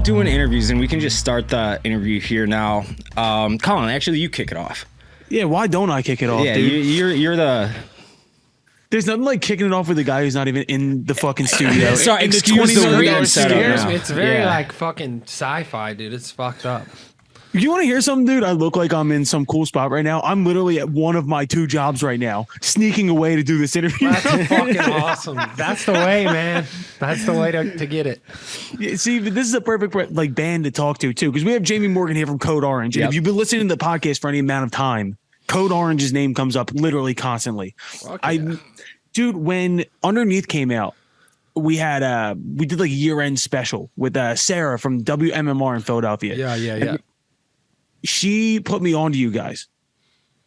doing interviews, and we can just start the interview here now. Colin, actually, you kick it off. Yeah, why don't I kick it off, Yeah, dude? you're the... There's nothing like kicking it off with a guy who's not even in the fucking studio. Sorry, In the excuse the $20 weird setup studio. now. It's very Yeah. like fucking sci-fi, dude. It's fucked up. You want to hear something, dude? I look like I'm in some cool spot right now. I'm literally at one of my 2 jobs right now, sneaking away to do this interview. That's fucking awesome. That's the way, man. That's the way to get it. Yeah, see, this is a perfect like band to talk to too, because we have Jami Morgan here from Code Orange. And Yep. if you've been listening to the podcast for any amount of time, Code Orange's name comes up literally constantly. Dude, when Underneath came out, we did like a year-end special with Sarah from WMMR in Philadelphia. Yeah. She put me on to you guys,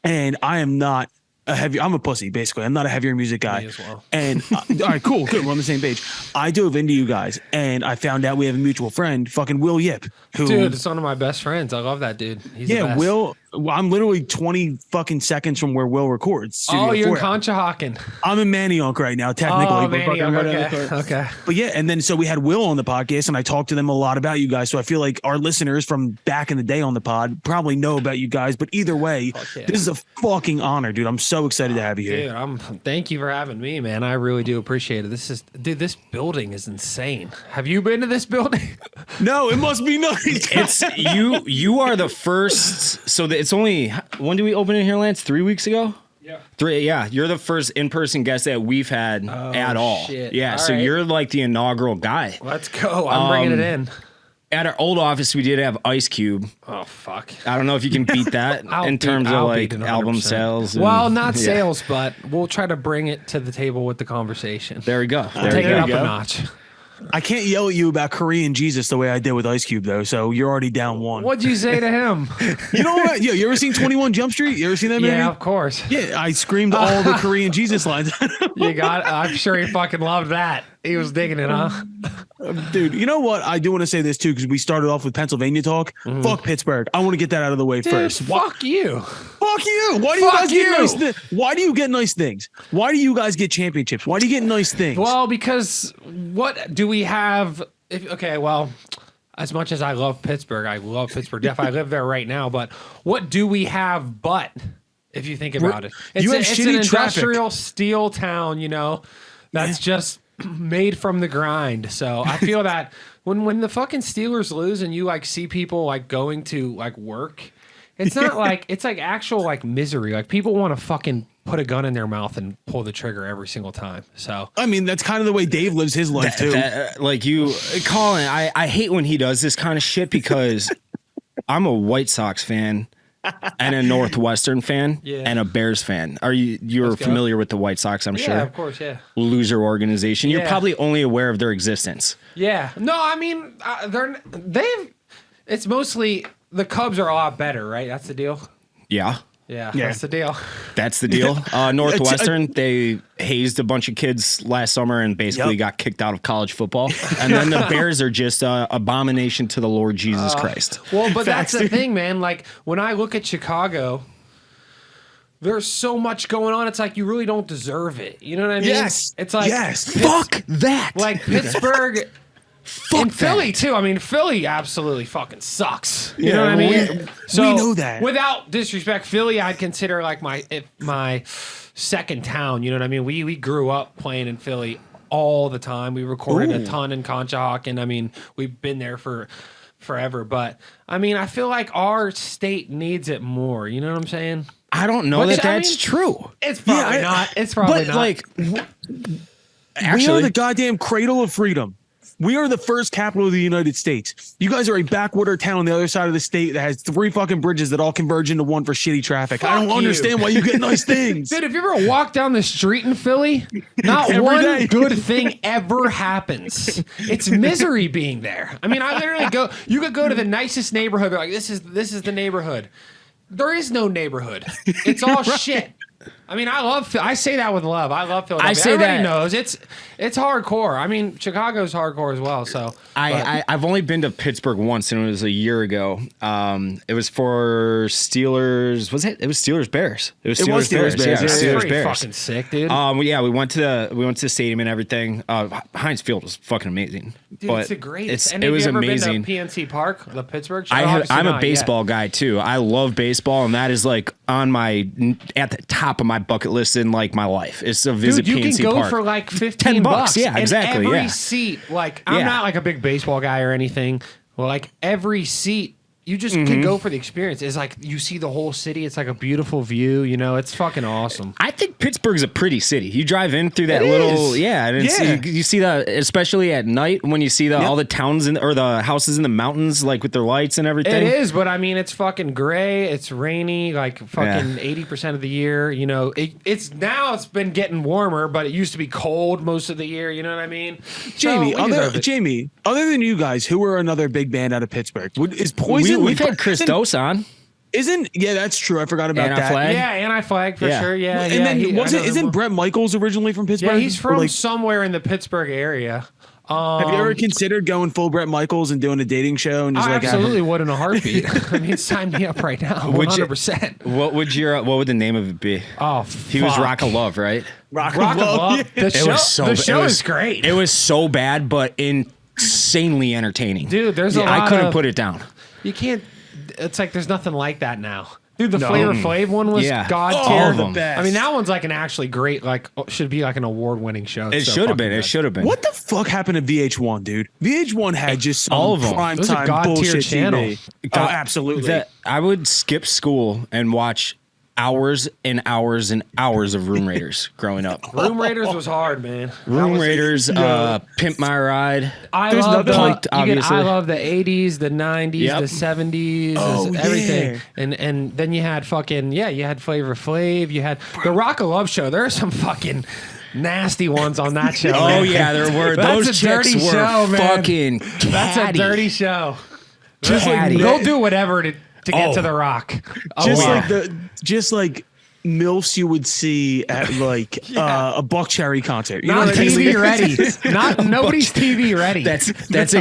and I am not I'm a pussy, basically. I'm not a heavier music guy. Me as well. And all right, cool, good. We're on the same page. I dove into you guys, and I found out we have a mutual friend, fucking Will Yip, who, Dude, it's one of my best friends. I love that dude. He's the yeah, best. Will. I'm literally 20 fucking seconds from where Will records. Oh, Studio you're in 4. Conshohocken. I'm in Manayunk right now, technically. Oh, but fucking man. right on the Okay. coast. Okay. But yeah, and then so we had Will on the podcast, and I talked to them a lot about you guys. So I feel like our listeners from back in the day on the pod probably know about you guys. But either way, yeah. this is a fucking honor, dude. I'm so excited to have you here. Dude, thank you for having me, man. I really do appreciate it. This building is insane. Have you been to this building? No, it must be nice. It's you are the first. So it's only, when did we open in here, Lance? 3 weeks ago? Yeah. 3, yeah. You're the first in-person guest that we've had at all. Shit. Yeah, All so right. you're like the inaugural guy. Let's go. I'm bringing it in. At our old office, we did have Ice Cube. Oh, fuck. I don't know if you can beat that in terms of I'll like beat it album 100%. sales. and- Well, not yeah. sales, but we'll try to bring it to the table with the conversation. There we go. There Take we it go. up a notch. I can't yell at you about Korean Jesus the way I did with Ice Cube, though. So you're already down one. What'd you say to him? You know what? Yo, you ever seen 21 Jump Street? You ever seen that movie? Yeah, of course. Yeah, I screamed all the Korean Jesus lines. You got. I'm sure he fucking loved that. He was digging it, huh? Dude, you know what? I do want to say this too, because we started off with Pennsylvania talk. Fuck Pittsburgh. I want to get that out of the way Dude, first. fuck you. Fuck you. Why do you Fuck guys you. get nice Why do you get nice things? Why do you guys get championships? Why do you get nice things? Well, because what do we have? Well, as much as I love Pittsburgh, Def, I live there right now. But what do we have? But if you think about it, You have it's an shitty traffic. industrial steel town. You know, that's just made from the grind. So I feel that when the fucking Steelers lose and you like see people like going to like work, it's not like it's like actual like misery. Like people want to fucking put a gun in their mouth and pull the trigger every single time. So I mean, that's kind of the way Dave lives his life too. Like you, Colin, I hate when he does this kind of shit because I'm a White Sox fan and a Northwestern fan and a Bears fan. You're Let's go. familiar with the White Sox, I'm sure. yeah, of course, yeah. Loser organization. You're Yeah. probably only aware of their existence. Yeah. No, I mean, it's mostly the Cubs are a lot better, right? That's the deal. Yeah. Yeah, Yeah. that's the deal. That's the deal. Northwestern, they hazed a bunch of kids last summer and basically Yep. got kicked out of college football. And then the Bears are just an abomination to the Lord Jesus Christ. Well, but Facts, that's the dude. thing, man. Like when I look at Chicago, there's so much going on. It's like you really don't deserve it. You know what I mean? Yes. It's like Yes. Fuck that. like Pittsburgh and that. Philly too. I mean, Philly absolutely fucking sucks. You Yeah, know what I well, mean? we know that. Without disrespect, Philly I'd consider like my second town. You know what I mean? We grew up playing in Philly all the time. We recorded a ton in Conshohocken. I mean, we've been there for forever. But I mean, I feel like our state needs it more. You know what I'm saying? I don't know Which, that I that's mean, true. It's probably not. It's probably But not. like, We are actually, the goddamn cradle of freedom. We are the first capital of the United States. You guys are a backwater town on the other side of the state that has 3 fucking bridges that all converge into one for shitty traffic. I don't Fuck you. understand why you get nice things. Dude, if you ever walk down the street in Philly, not Every one day. good thing ever happens. It's misery being there. I mean, I literally you could go to the nicest neighborhood, be like, this is the neighborhood. There is no neighborhood. It's all shit. I mean, I say that with love. I love Philadelphia. I say Everybody that- knows it's hardcore. I mean, Chicago's hardcore as well. So I've only been to Pittsburgh once, and it was a year ago. It was for Steelers. Was it? It was Steelers Bears. It was Steelers Bears. Yeah, it was it's Steelers pretty Bears. fucking sick, dude. Yeah, we went to the stadium and everything. Heinz Field was fucking amazing. Dude, but it's the greatest. it was amazing. Been to PNC Park, the Pittsburgh show? I'm a baseball guy too. I love baseball, and that is like at the top of my bucket list in like my life. Is to visit Dude, you PNC can go Park for like $15. $10. Yeah, and exactly. Every Yeah. seat, like I'm Yeah. not like a big baseball guy or anything. Well, like every seat. You just can go for the experience. It's like you see the whole city. It's like a beautiful view. You know, it's fucking awesome. I think Pittsburgh's a pretty city. You drive in through that It little, is. yeah, and it's, Yeah. you see the, especially at night when you see Yep. all the towns or the houses in the mountains, like with their lights and everything. It is, but I mean, it's fucking gray. It's rainy, like fucking 80% of the year. You know, it's been getting warmer, but it used to be cold most of the year. You know what I mean? Jamie, So, we deserve it. Jamie, other than you guys, who are another big band out of Pittsburgh? Is Poison? We've had Chris Dose on. Yeah, that's true. I forgot about that. Anti-Flag. Yeah, Anti-Flag for Yeah. sure. Yeah, And yeah, then I know isn't him. Brett Michaels originally from Pittsburgh? Yeah, he's Or, from like, somewhere in the Pittsburgh area. have you ever considered going full Brett Michaels and doing a dating show and just I like absolutely would in a heartbeat. I mean, sign me up right now. Would you- 100%. What would the name of it be? Oh, He was fuck. Rock of Love, right? Rock Rock of Love. Yeah. The It show was is great. It was so bad, but insanely entertaining. Dude, there's a lot I couldn't of- put it down. You can't. It's like there's nothing like that now. Dude, the No. Flavor Flav one was Yeah. god Oh, tier. the best. I mean, that one's like an actually great, like should be like an award-winning show. It It's so should have fucking been. It good. should have been. What the fuck happened to VH1, dude? VH1 had just some all of them. prime It was a time god-tier bullshit channel. TV. Oh, absolutely. I would skip school and watch hours and hours and hours of Room Raiders growing up. Room Raiders was hard, man. Room Raiders, Pimp My Ride. There's nothing like- obviously. I love the 80s, the 90s, Yep. the 70s, Oh, everything. yeah. And then you had fucking, you had Flavor Flav, you had the Rock of Love show. There are some fucking nasty ones on that show. Oh man. yeah, there were. That's Those a chicks dirty were show, man. fucking That's a catty. dirty show. Catty. They'll do whatever to get Oh. to the Rock. Oh, just like MILFs you would see at like a Buck Cherry concert. You know not what I mean? TV ready. Not nobody's TV ready. That's That's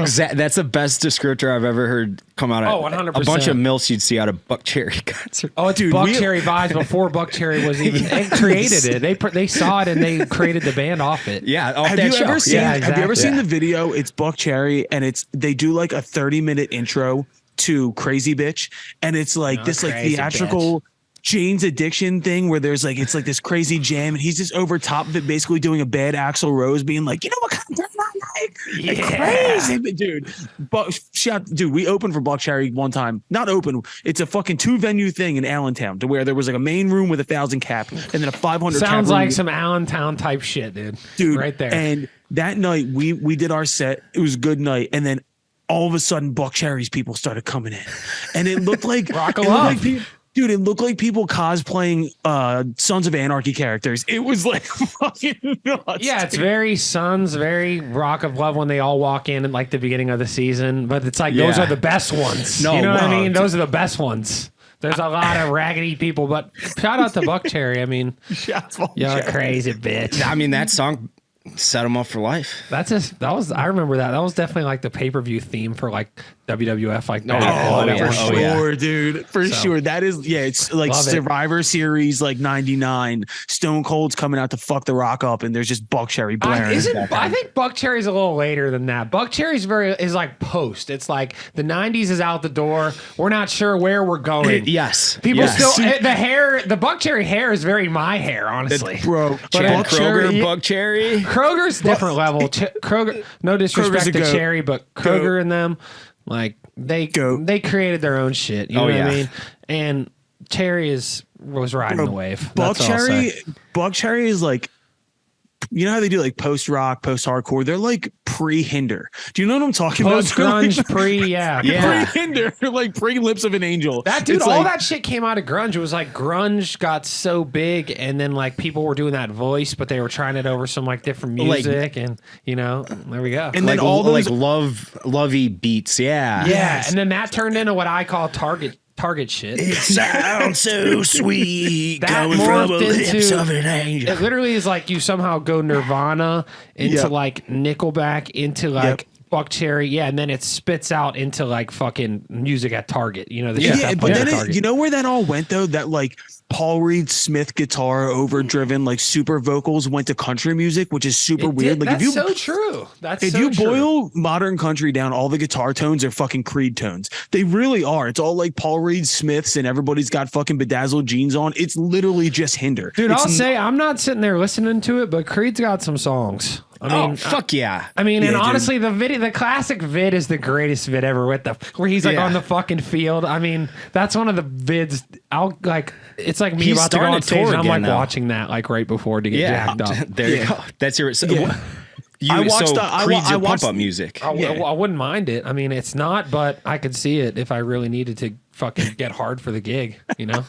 the best descriptor I've ever heard come out of. Oh, 100%. A bunch of milfs you'd see out of Buck Cherry concert. Oh, it's Dude, Buck we- Cherry vibes before Buck Cherry was even they created it. They saw it and they created the band off it. Yeah, off Have that you show. ever seen? Yeah, Have you ever exactly. seen the video? It's Buck Cherry, and they do like a 30-minute intro to Crazy Bitch, and it's like this like Crazy theatrical Jane's Addiction thing where there's like it's like this crazy jam, and he's just over top of it, basically doing a bad Axl Rose, being like, you know what kind of girl I like? Like, crazy, dude. Dude, we opened for Buck Cherry one time. Not open. It's a fucking 2-venue thing in Allentown, to where there was like a main room with 1,000 cap, and then a 500. cap Sounds room like with- some Allentown type shit, dude. Right there. And that night we did our set. It was a good night, and then all of a sudden Buck Cherry's people started coming in, and it looked like Rock of it looked Love. like dude, it looked like people cosplaying Sons of Anarchy characters. It was like fucking nuts. Yeah, it's very Suns, very Rock of Love when they all walk in at like the beginning of the season. But it's like those Yeah. are the best ones. No, you know what I wow. mean? Those are the best ones. There's a lot of raggedy people, but shout out to Buck Cherry. I mean, you're a crazy bitch. I mean, that song set him up for life. I remember that. That was definitely like the pay-per-view theme for like WWF. Like, yeah. For sure, yeah. dude. For sure. That is, it's like Love it. Survivor Series, like 99. Stone Cold's coming out to fuck the Rock up, and there's just Buck Cherry blaring. I think Buck Cherry's a little later than that. Buck Cherry's is like post. It's like the 90s is out the door. We're not sure where we're going. Yes. People yes. still the hair. The Buck Cherry hair is very my hair, honestly. Bro, Chad Buck Cherry, Kroger, Buck Cherry. Kroger's different level. Kroger, no disrespect Kroger's a to goat. Cherry, but Kroger and them, like they created their own shit. You know what I mean? And Cherry was riding the wave. Buck That's all I'll Cherry, say. Buck Cherry is like, you know how they do like post rock, post hardcore? They're like pre-Hinder. Do you know what I'm talking Post about? grunge, yeah. Pre-Hinder, like pre-Lips of an Angel. That dude, It's all like- that shit came out of grunge. It was like grunge got so big, and then like people were doing that voice, but they were trying it over some like different music, and there we go. And then Like, all those like lovey beats. Yeah. yeah, and then that turned into what I call target Target shit. It sounds so sweet That coming from the morphed lips into- of an angel. It literally is like you somehow go Nirvana into like Nickelback into like Buck Cherry, and then it spits out into like fucking music at Target. You know the shit that but plays then at Target. you know where that all went though? That like Paul Reed Smith guitar overdriven like super vocals went to country music, which is super weird. Like That's if you so true. That's if so you true. boil modern country down, all the guitar tones are fucking Creed tones. They really are. It's all like Paul Reed Smiths, and everybody's got fucking bedazzled jeans on. It's literally just Hinder. Dude, It's I'll say I'm not sitting there listening to it, but Creed's got some songs. I mean, fuck yeah. I mean, Yeah, and dude. honestly, the classic vid is the greatest vid ever with where he's like on the fucking field. I mean, that's one of the vids. It's like me He's about to go starting on to stage, tour and I'm again like now. watching that like right before to get jacked up. There you go. That's your. I watched Creed's your watched- pump up music. I wouldn't mind it. I mean, it's not, but I could see it if I really needed to fucking get hard for the gig. You know,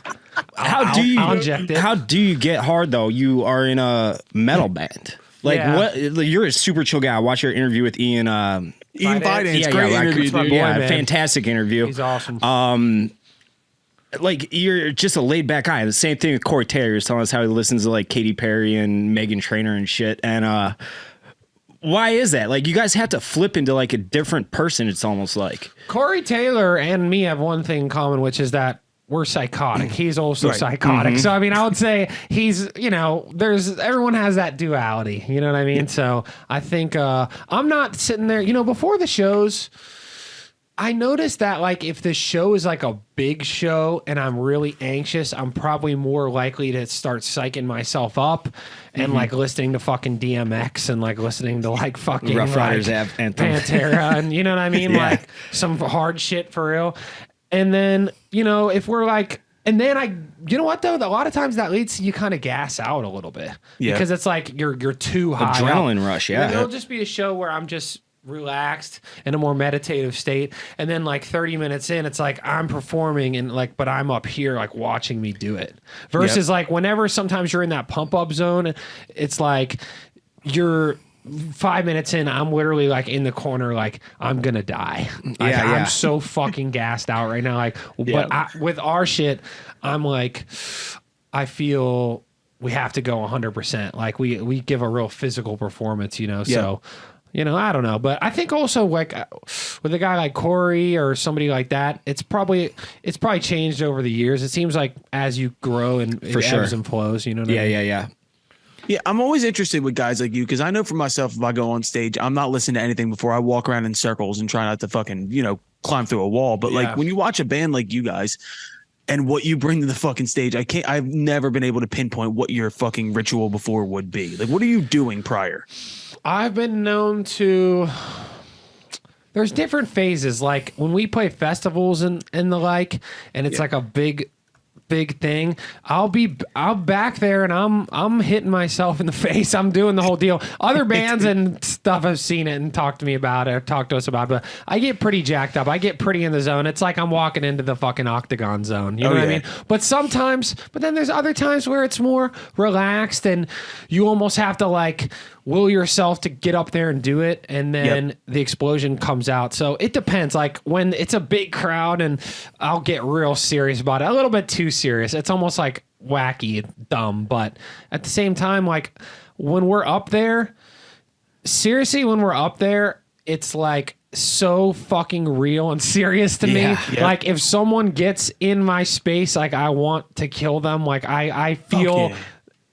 I'll inject it. How do you get hard though? You are in a metal band. Like what? You're a super chill guy. I watched your interview with Ian. Ian Fidance, Yeah, great yeah, interview, It's my dude. boy, Yeah, man. fantastic interview. He's awesome. Like you're just a laid back guy. The same thing with Corey Taylor. He was telling us how he listens to like Katy Perry and Meghan Trainor and shit. And why is that? Like you guys have to flip into like a different person. It's almost like Corey Taylor and me have one thing in common, which is that we're psychotic. He's also psychotic. So I mean, I would say he's, everyone has that duality. You know what I mean? So I think I'm not sitting there, before the shows. I noticed that like if the show is like a big show and I'm really anxious, I'm probably more likely to start psyching myself up and like listening to fucking DMX and like listening to like fucking Rough Riders like, anthem. Pantera and you know what I mean? Like some hard shit for real. And then, if we're like, and then you know what though? A lot of times that leads to you kind of gas out a little bit because it's like you're too high. adrenaline rush. And then Yeah. it'll just be a show where I'm just relaxed in a more meditative state, and then like 30 minutes in it's like I'm performing and like but I'm up here like watching me do it versus like whenever sometimes you're in that pump up zone, it's like you're 5 minutes in, I'm literally like in the corner like I'm gonna die. Like, I'm so fucking gassed out right now, like but with our shit I'm like I feel we have to go 100%, like we give a real physical performance, so I don't know, but I think also like with a guy like Corey or somebody like that, it's probably changed over the years. It seems like as you grow and it ebbs and flows, you know what I mean? Yeah, I'm always interested with guys like you because I know for myself, if I go on stage, I'm not listening to anything before I walk around in circles and try not to fucking, climb through a wall. But like when you watch a band like you guys and what you bring to the fucking stage, I've never been able to pinpoint what your fucking ritual before would be. Like, what are you doing prior? I've been known to. There's different phases. Like when we play festivals and the like, and it's like a big thing. I'll back there and I'm hitting myself in the face. I'm doing the whole deal. Other bands and stuff have seen it and talked to me about it, or talked to us about it, but I get pretty jacked up. I get pretty in the zone. It's like I'm walking into the fucking octagon zone. You know what I mean? But then there's other times where it's more relaxed and you almost have to like will yourself to get up there and do it, and then the explosion comes out. So it depends. Like when it's a big crowd and I'll get real serious about it, a little bit too serious. It's almost like wacky and dumb, but at the same time, like when we're up there, seriously, it's like so fucking real and serious to me. Like if someone gets in my space, like I want to kill them. Like I feel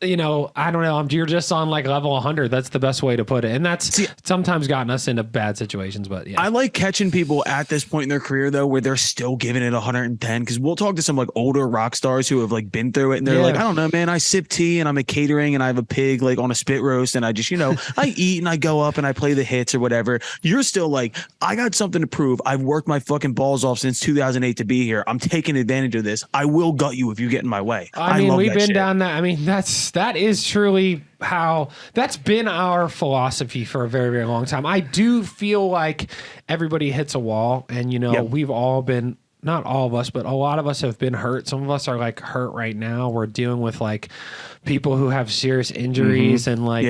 I don't know. You're just on like level 100. That's the best way to put it. And that's sometimes gotten us into bad situations, but I like catching people at this point in their career though, where they're still giving it 110. Cause we'll talk to some like older rock stars who have like been through it and they're like, I don't know, man, I sip tea and I'm at catering and I have a pig like on a spit roast. And I just, I eat and I go up and I play the hits or whatever. You're still like, I got something to prove. I've worked my fucking balls off since 2008 to be here. I'm taking advantage of this. I will gut you if you get in my way. I mean, we've been shit. down that. I mean, that is truly how that's been our philosophy for a very, very long time. I do feel like everybody hits a wall, and we've all been, not all of us, but a lot of us have been hurt. Some of us are like hurt right now. We're dealing with like people who have serious injuries, and like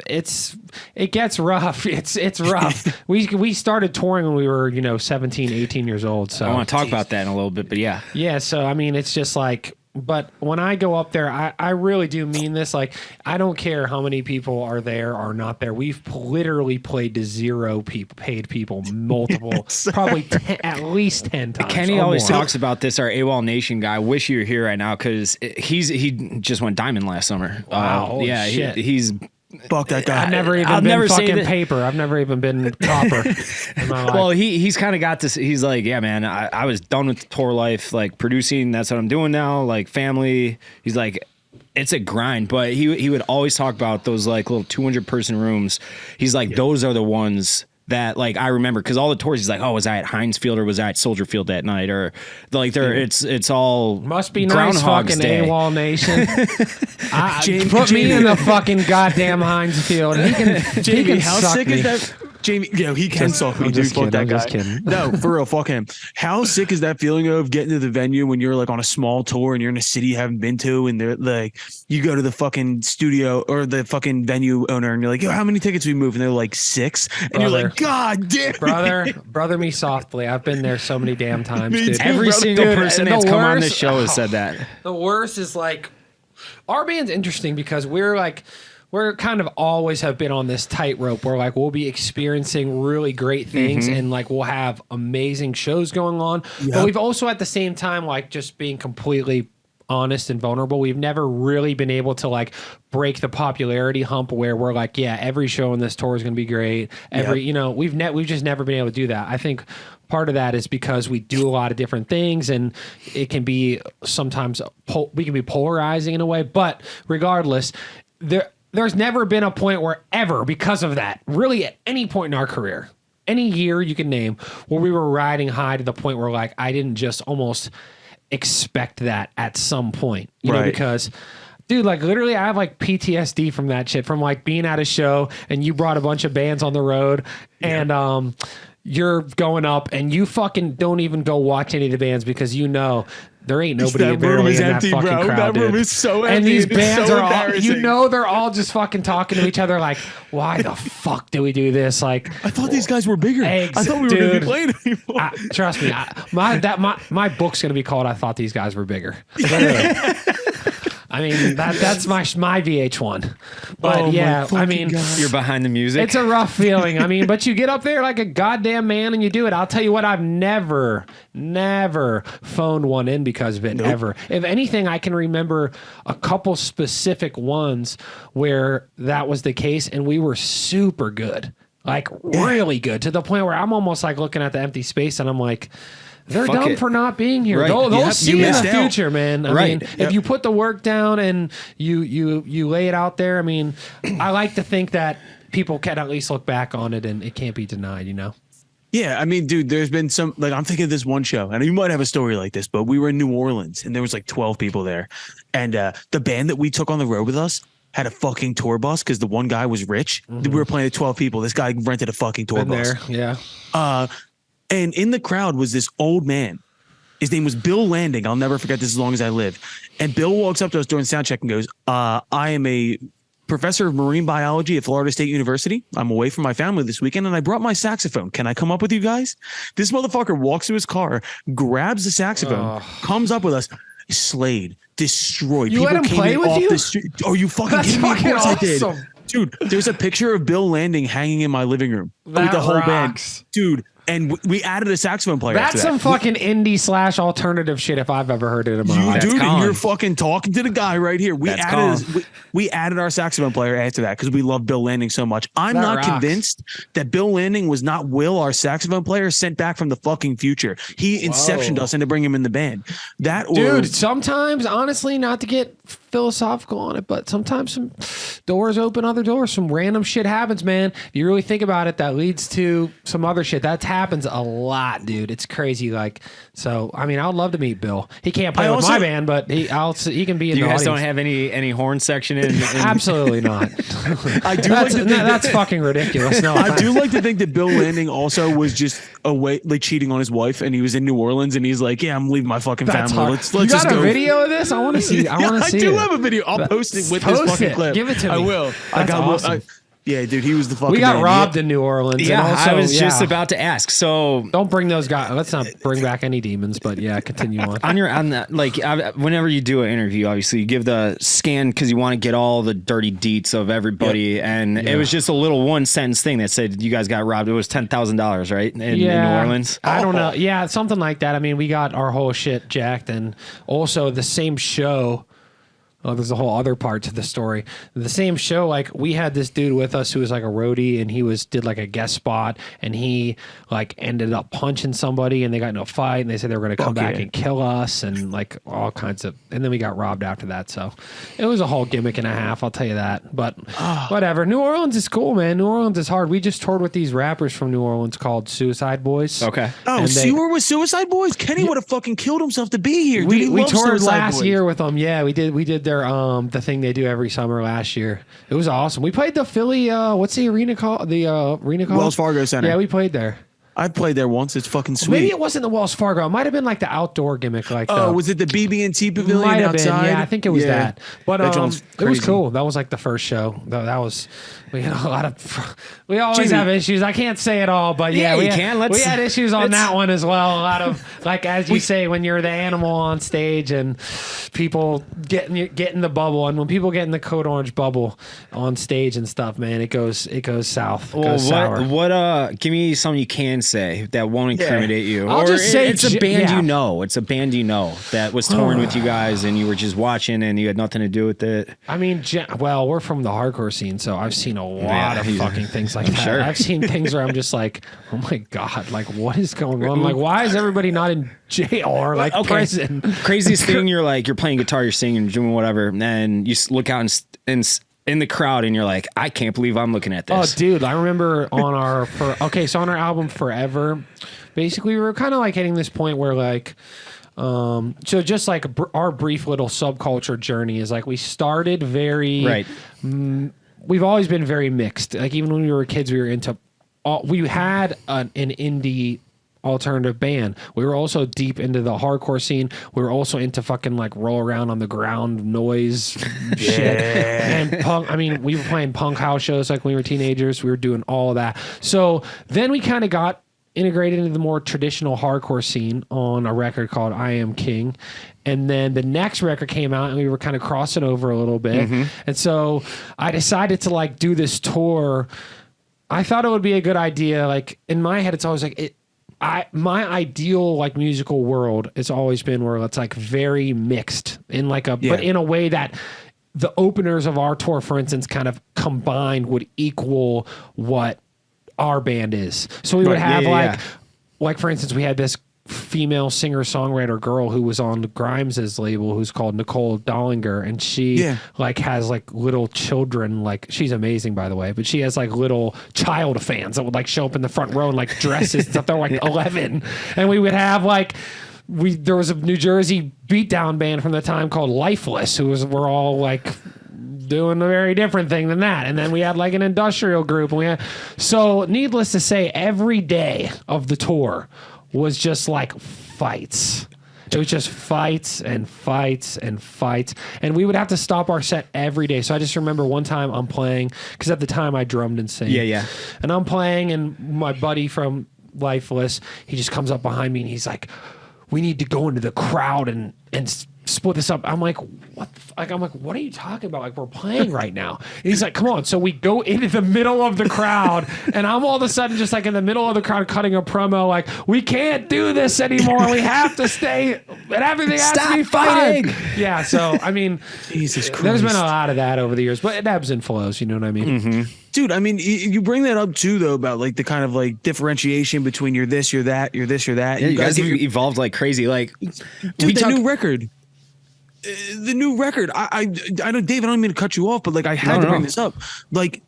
it's it gets rough. It's rough. We started touring when we were 17, 18 years old. So I want to talk about that in a little bit, but yeah. Yeah. So I mean, it's just like. But when I go up there, I really do mean this. Like, I don't care how many people are there or not there. We've literally played to zero paid people, multiple, probably at least 10 times. Kenny always talks about this, our AWOL Nation guy. I wish you were here right now because he just went diamond last summer. Wow. Yeah, shit. he's... Fuck that guy. I've never even been fucking paper. I've never even been copper in my life. Well, he's kind of got this. He's like, yeah, man, I was done with the tour life, like producing. That's what I'm doing now. Like family. He's like, it's a grind, but he would always talk about those like little 200 person rooms. He's like, those are the ones that like I remember because all the tours he's like, oh, was I at Heinz Field or was I at Soldier Field that night or like there it's all must be nice fucking Day. AWOL Nation. Put me in the fucking goddamn Heinz Field. He can how suck sick me. is that? Jamie, he can suck me, dude. Fuck that guy. No, for real, fuck him. How sick is that feeling of getting to the venue when you're like on a small tour and you're in a city you haven't been to, and they're like, you go to the fucking studio or the fucking venue owner and you're like, yo, how many tickets we move? And they're like 6, and you're like, God damn, brother, me softly. I've been there so many damn times, dude. Every single person that's come on this show has said that. The worst is like, our band's interesting because we're kind of always have been on this tightrope where like we'll be experiencing really great things and like we'll have amazing shows going on. Yep. But we've also at the same time like just being completely honest and vulnerable. We've never really been able to like break the popularity hump where we're like, yeah, every show on this tour is going to be great. We've just never been able to do that. I think part of that is because we do a lot of different things and it can be sometimes we can be polarizing in a way, but regardless, there's never been a point where ever, because of that, really at any point in our career, any year you can name, where we were riding high to the point where like I didn't just almost expect that at some point, you know, because dude, like literally I have like PTSD from that shit, from like being at a show and you brought a bunch of bands on the road and you're going up and you fucking don't even go watch any of the bands because you know there ain't nobody that room is in empty, that fucking bro. crowd, That room dude. is so empty. And these bands so are all, they're all just fucking talking to each other like, why the fuck do we do this? Like, I thought these guys were bigger. I thought we were going to be playing anymore. Trust me, my book's going to be called I Thought These Guys Were Bigger. I mean, that's my VH1. But I mean, God. You're behind the music. It's a rough feeling. I mean, but you get up there like a goddamn man and you do it. I'll tell you what, I've never phoned one in because of it, ever. If anything, I can remember a couple specific ones where that was the case and we were super good. Like really good, to the point where I'm almost like looking at the empty space and I'm like, they're dumb for not being here. Right. They'll see in the future, man. I mean, Yep. if you put the work down and you lay it out there, I mean, I like to think that people can at least look back on it and it can't be denied, you know? Yeah, I mean, dude, there's been some, like, I'm thinking of this one show, and you might have a story like this, but we were in New Orleans, and there was like 12 people there. And the band that we took on the road with us had a fucking tour bus because the one guy was rich. We were playing at 12 people. This guy rented a fucking tour bus. Yeah. And in the crowd was this old man. His name was Bill Landing. I'll never forget this as long as I live. And Bill walks up to us during sound check and goes, I am a professor of marine biology at Florida State University. I'm away from my family this weekend and I brought my saxophone. Can I come up with you guys? This motherfucker walks to his car, grabs the saxophone, comes up with us, slayed, destroyed. You let him play with you? The street. Oh, you fucking kidding me? Of course I did. Dude, there's a picture of Bill Landing hanging in my living room with the whole band. Dude, and we added a saxophone player. That's some fucking indie / alternative shit if I've ever heard it in my life. Dude, and you're fucking talking to the guy right here. We added our saxophone player after that because we love Bill Landing so much. I'm not convinced that Bill Landing was not Will, our saxophone player, sent back from the fucking future. He inceptioned us into bringing him in the band. Dude, sometimes, honestly, not to get philosophical on it, but sometimes some doors open other doors. Some random shit happens, man. If you really think about it, that leads to some other shit. That happens a lot, dude. It's crazy. Like, so I mean, I'd love to meet Bill. He can't play with my band, but he can be in the audience. You guys don't have any horn section in Absolutely not. I do that's fucking ridiculous. No, I do like to think that Bill Landing also was just away, like cheating on his wife, and he was in New Orleans, and he's like, "Yeah, I'm leaving my fucking family. Let's you just got go." a video of this? I want to see. I want to see. I do have a video. I'll post it with this fucking clip. Give it to me. I will. That's awesome. Yeah, dude, he was the fucking. We got man. robbed in New Orleans. Yeah, and also, I was just about to ask. So don't bring those guys. Let's not bring back any demons. But yeah, continue on. on that, like whenever you do an interview, obviously you give the scan because you want to get all the dirty deets of everybody, and it was just a little one sentence thing that said you guys got robbed. It was $10,000, right, in New Orleans. I don't know. Yeah, something like that. I mean, we got our whole shit jacked, and also the same show. Oh, there's a whole other part to the story. The same show, like we had this dude with us who was like a roadie, and he did like a guest spot, and he like ended up punching somebody, and they got in a fight, and they said they were going to come back and kill us, and like all kinds of. And then we got robbed after that. So it was a whole gimmick and a half. I'll tell you that. But whatever. New Orleans is cool, man. New Orleans is hard. We just toured with these rappers from New Orleans called Suicide Boys. Okay. Oh, so you were with Suicide Boys? Kenny would have fucking killed himself to be here. We toured last Boys. year with them. Yeah, we did their the thing they do every summer last year. It was awesome. We played the Philly what's the arena called? The arena called Wells Fargo Center. Yeah, we played there. I played there once. It's fucking sweet. Maybe it wasn't the Wells Fargo. It might have been like the outdoor gimmick. Like was it the BB&T Pavilion might have outside? been. Yeah, I think it was that. But That joint's it was crazy. cool. That was like the first show. That was. We had a lot of. We always have issues. I can't say it all, but Yeah, we you had, can. we had issues on that one as well. A lot of like as you say, when you're the animal on stage and people get in the bubble, and when people get in the Code Orange bubble on stage and stuff, man, it goes south. It goes sour. What give me something you can say that won't incriminate you. I'll or just say it's a band yeah. you know. It's a band you know that was touring with you guys, and you were just watching, and you had nothing to do with it. I mean, well, we're from the hardcore scene, so I've seen a lot of fucking things like that. Sure. I've seen things where I'm just like, oh my God, like what is going on? Like, why is everybody not in jail or like prison? Craziest thing, you're playing guitar, you're singing, you're doing whatever, and then you look out and in the crowd, and you're like, I can't believe I'm looking at this. Oh, dude, I remember on our on our album Forever, basically we were kind of like hitting this point where like. So just like our brief little subculture journey is like we started very right. We've always been very mixed. Like even when we were kids, we were into. We had an indie alternative band. We were also deep into the hardcore scene. We were also into fucking like roll around on the ground noise shit and punk. I mean, we were playing punk house shows like when we were teenagers. We were doing all of that. So then we kind of got integrated into the more traditional hardcore scene on a record called I Am King. And then the next record came out and we were kind of crossing over a little bit. Mm-hmm. And so I decided to like do this tour. I thought it would be a good idea. Like in my head, it's always like my ideal like musical world has always been where it's like very mixed in like but in a way that the openers of our tour, for instance, kind of combined would equal what our band is. So we would have like for instance, we had this female singer-songwriter girl who was on Grimes's label who's called Nicole Dollinger, and she like has like little children, like she's amazing by the way, but she has like little child fans that would like show up in the front row in like dresses and stuff. They're like 11, and we would have like there was a New Jersey beatdown band from the time called Lifeless we're all like doing a very different thing than that. And then we had like an industrial group, and so needless to say, every day of the tour was just like fights. It was just fights and fights and fights. And we would have to stop our set every day. So I just remember one time I'm playing, because at the time I drummed and sang. Yeah. And I'm playing, and my buddy from Lifeless, he just comes up behind me and he's like, we need to go into the crowd and split this up. I'm like, what? I'm like, what are you talking about? Like, we're playing right now. And he's like, come on. So we go into the middle of the crowd, and I'm all of a sudden just like in the middle of the crowd cutting a promo. Like, we can't do this anymore. We have to stay, and everything has to be fighting. Yeah. So I mean, Jesus Christ. There's been a lot of that over the years, but it ebbs and flows. You know what I mean? Mm-hmm. Dude, I mean, you bring that up too, though, about like the kind of like differentiation between you're this, you're that, you're this, you're that. Yeah, you guys have evolved like crazy. Like, dude, new record. The new record. I know, Dave, I don't mean to cut you off, but like I had to bring this up, like,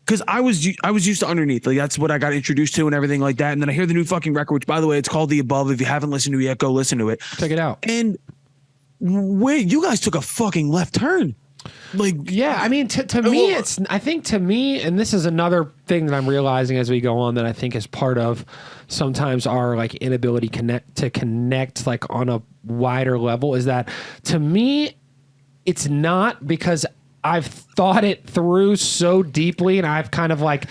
because I was used to Underneath, like that's what I got introduced to and everything like that. And then I hear the new fucking record, which by the way, it's called The Above. If you haven't listened to it yet, go listen to it. Check it out. And where you guys took a fucking left turn. Like, yeah, I mean, to me, I think to me, and this is another thing that I'm realizing as we go on that I think is part of sometimes our like inability to connect like on a wider level, is that to me, it's not because I've thought it through so deeply, and I've kind of like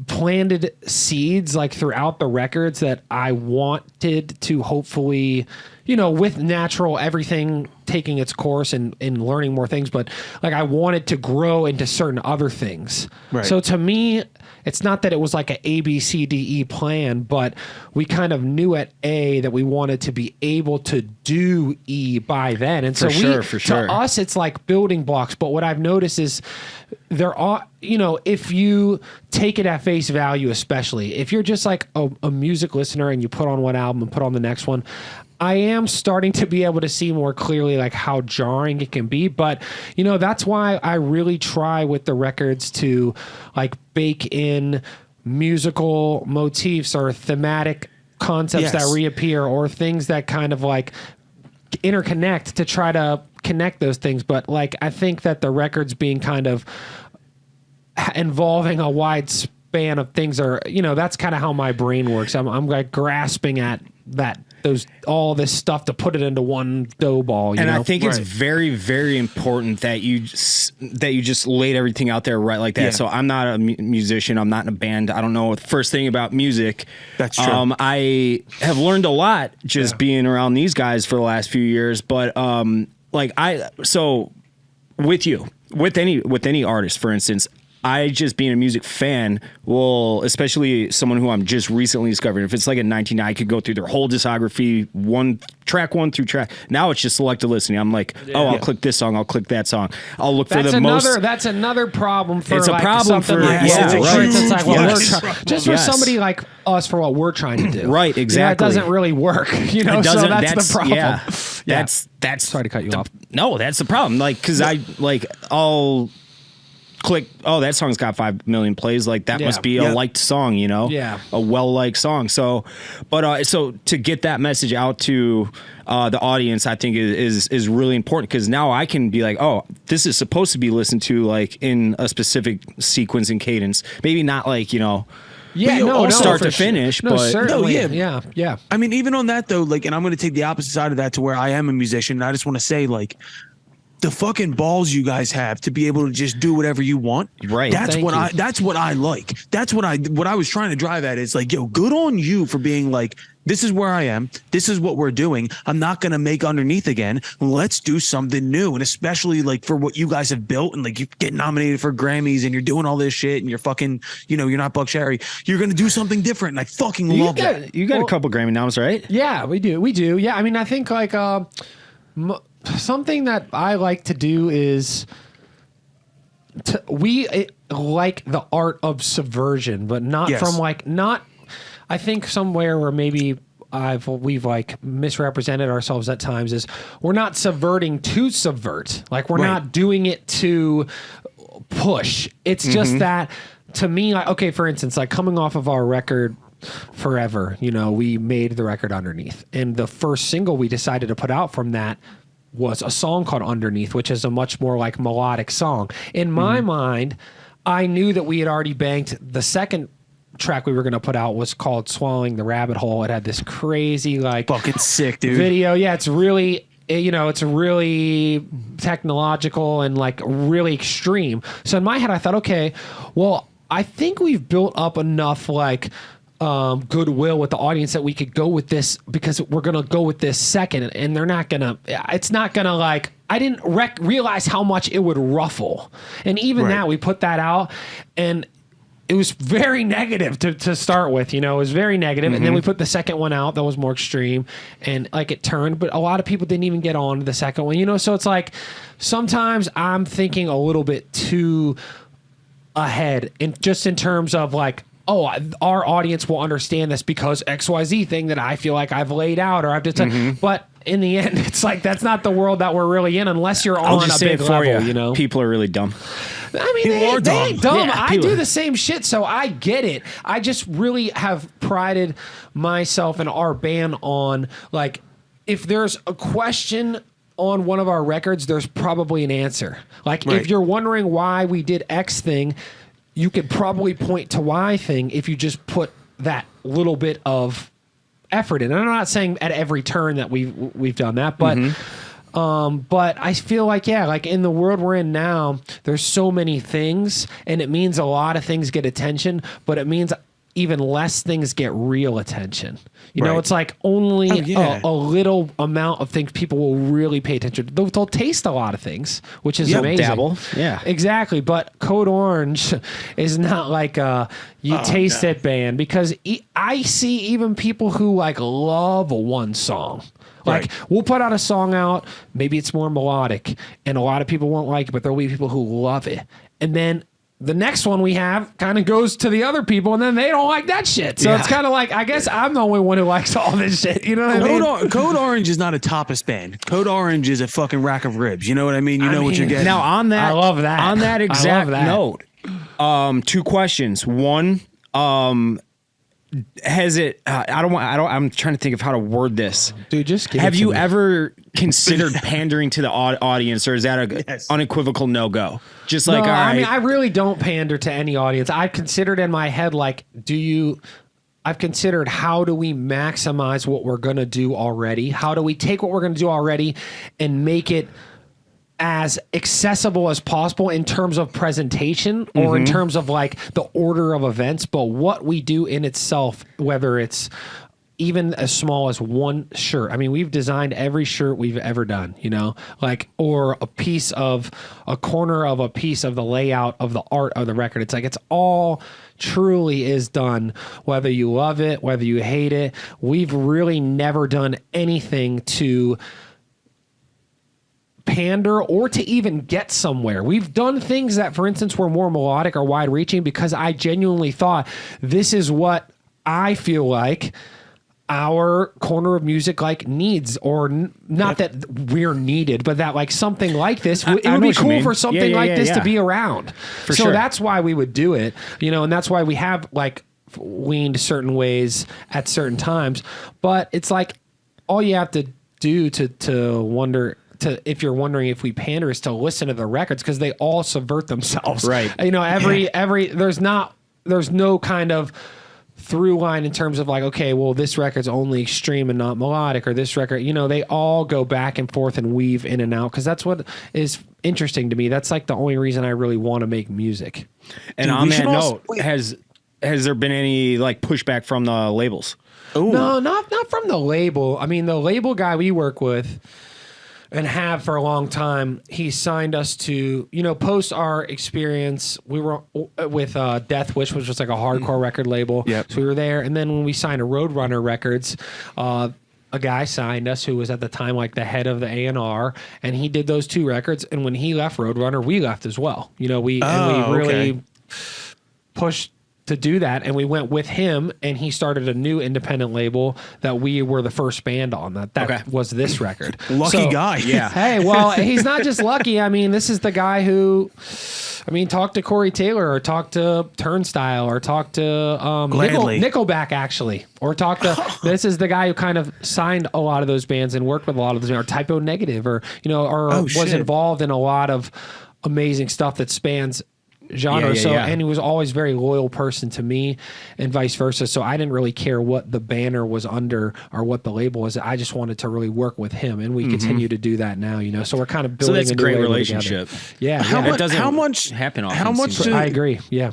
planted seeds like throughout the records that I wanted to hopefully, you know, with natural everything taking its course and learning more things, but like I wanted to grow into certain other things. Right. So to me, it's not that it was like a B, C, D, E plan, but we kind of knew at A that we wanted to be able to do E by then. And For so sure. to us, it's like building blocks. But what I've noticed is there are, you know, if you take it at face value, especially if you're just like a music listener and you put on one album and put on the next one, I am starting to be able to see more clearly like how jarring it can be. But, you know, that's why I really try with the records to like bake in musical motifs or thematic concepts that reappear or things that kind of like interconnect to try to connect those things. But like, I think that the records being kind of involving a wide span of things are, you know, that's kind of how my brain works. I'm like grasping at all this stuff to put it into one dough ball. You know? I think it's very, very important that you just laid everything out there right like that. Yeah. So I'm not a musician. I'm not in a band. I don't know the first thing about music. That's true. I have learned a lot just being around these guys for the last few years. But so with you, with any artist, for instance, I just being a music fan will, especially someone who I'm just recently discovering, if it's like a 19, I could go through their whole discography, track one through track. Now it's just selective listening. I'm like, I'll click this song, I'll click that song. I'll look for the most. That's another problem for it's a problem for like it's like just for somebody like us for what we're trying to do. Right, exactly. It doesn't really work. You know, so that's the problem. Yeah, that's sorry to cut you off. No, that's the problem. Like, because I'll click, oh, that song's got 5 million plays, like that must be a liked song, you know, a well-liked song. So but so to get that message out to the audience, I think is really important, because now I can be like, oh, this is supposed to be listened to like in a specific sequence and cadence, maybe not like, you know, start to finish, but yeah. I mean, even on that though, like, and I'm going to take the opposite side of that to where I am a musician, and I just want to say, like, the fucking balls you guys have to be able to just do whatever you want. Right. That's what I like. That's what I was trying to drive at. Is like, yo, good on you for being like, this is where I am. This is what we're doing. I'm not going to make Underneath again. Let's do something new. And especially like for what you guys have built, and like you get nominated for Grammys and you're doing all this shit and you're fucking, you know, you're not Buck Cherry. You're going to do something different. And I fucking love that. You got a couple Grammy noms, right? Yeah, we do. Yeah. I mean, I think like, something that I like to do is like the art of subversion, but not from like, not, I think somewhere where maybe we've like misrepresented ourselves at times is we're not subverting to subvert. Like we're not doing it to push. It's just that to me, like, okay, for instance, like coming off of our record Forever, you know, we made the record Underneath, and the first single we decided to put out from that was a song called Underneath, which is a much more like melodic song. In my mind, I knew that we had already banked the second track we were going to put out was called Swallowing the Rabbit Hole. It had this crazy like fucking sick dude video. Yeah, it's really, you know, it's really technological and like really extreme. So in my head, I thought, okay, well, I think we've built up enough like goodwill with the audience that we could go with this, because we're going to go with this second, and they're not going to, it's not going to like, I didn't realize how much it would ruffle. And even now we put that out and it was very negative to start with, you know, it was very negative. And then we put the second one out that was more extreme and like it turned, but a lot of people didn't even get on to the second one, you know? So it's like, sometimes I'm thinking a little bit too ahead in terms of like, oh, our audience will understand this because XYZ thing that I feel like I've laid out or I've just but in the end, it's like, that's not the world that we're really in unless you're on a big level, you know? People are really dumb. I mean, they ain't dumb. Yeah, I do the same shit, so I get it. I just really have prided myself and our band on, like, if there's a question on one of our records, there's probably an answer. Like, if you're wondering why we did X thing, you could probably point to Y thing if you just put that little bit of effort in. And I'm not saying at every turn that we've done that, but But I feel like, yeah, like in the world we're in now, there's so many things, and it means a lot of things get attention, but it means even less things get real attention. You know, Right. it's like only yeah. a little amount of things people will really pay attention to. They'll taste a lot of things, which is amazing. Dabble. Yeah. Exactly. But Code Orange is not like you taste it band, because I see even people who like love one song. Like Right. we'll put out a song out, maybe it's more melodic, and a lot of people won't like it, but there'll be people who love it. And then the next one we have kind of goes to the other people, and then they don't like that shit. So it's kind of like, I guess I'm the only one who likes all this shit. You know what I mean? Code Orange is not a tapas band. Code Orange is a fucking rack of ribs. You know what I mean? You know what you're getting. Now on that, I love that. On that I exact love that. note, 2 questions. One, has it? I'm trying to think of how to word this. Dude, just give Have it to you me. ever considered pandering to the audience, or is that a Yes. unequivocal no go? Just like, No, all right, I mean, I really don't pander to any audience. I've considered in my head, like, I've considered how do we maximize what we're going to do already? How do we take what we're going to do already and make it as accessible as possible in terms of presentation or in terms of like the order of events, but what we do in itself, whether it's even as small as one shirt. I mean, we've designed every shirt we've ever done, you know, like, or a corner of a piece of the layout of the art of the record. It's like, it's all truly is done, whether you love it, whether you hate it. We've really never done anything to pander or to even get somewhere. We've done things that, for instance, were more melodic or wide reaching because I genuinely thought this is what I feel like our corner of music like needs, or not that we're needed, but that like something like this, it I would know be what you cool mean. for something like this to be around. So sure. that's why we would do it, you know, and that's why we have like leaned certain ways at certain times. But it's like all you have to do to wonder, if you're wondering if we pander, is to listen to the records, because they all subvert themselves. Right. You know, there's no kind of through line in terms of like, okay, well, this record's only extreme and not melodic, or this record, you know, they all go back and forth and weave in and out, because that's what is interesting to me. That's like the only reason I really want to make music. and Dude, on we that should also- note, has there been any like pushback from the labels? Ooh. No, not from the label. I mean, the label guy we work with and have for a long time, he signed us to, you know, post our experience. We were with Death Wish, which was like a hardcore record label. Yep. So we were there. And then when we signed to Roadrunner Records, a guy signed us who was at the time like the head of the A&R, and he did those 2 records. And when he left Roadrunner, we left as well. You know, we really pushed to do that, and we went with him, and he started a new independent label that we were the first band on. That was this record. Lucky guy. Yeah. Hey, well, he's not just lucky. I mean, this is the guy who, I mean, talk to Corey Taylor, or talk to Turnstile, or talk to Nickelback, actually, or talk to. This is the guy who kind of signed a lot of those bands and worked with a lot of those, or Typo Negative, or you know, or was involved in a lot of amazing stuff that spans genre. And he was always a very loyal person to me, and vice versa. So I didn't really care what the banner was under or what the label was. I just wanted to really work with him, and we continue to do that now, you know. So we're kind of building that's a new great label relationship. together. Yeah. It doesn't how much happen often. How much? I agree. Yeah.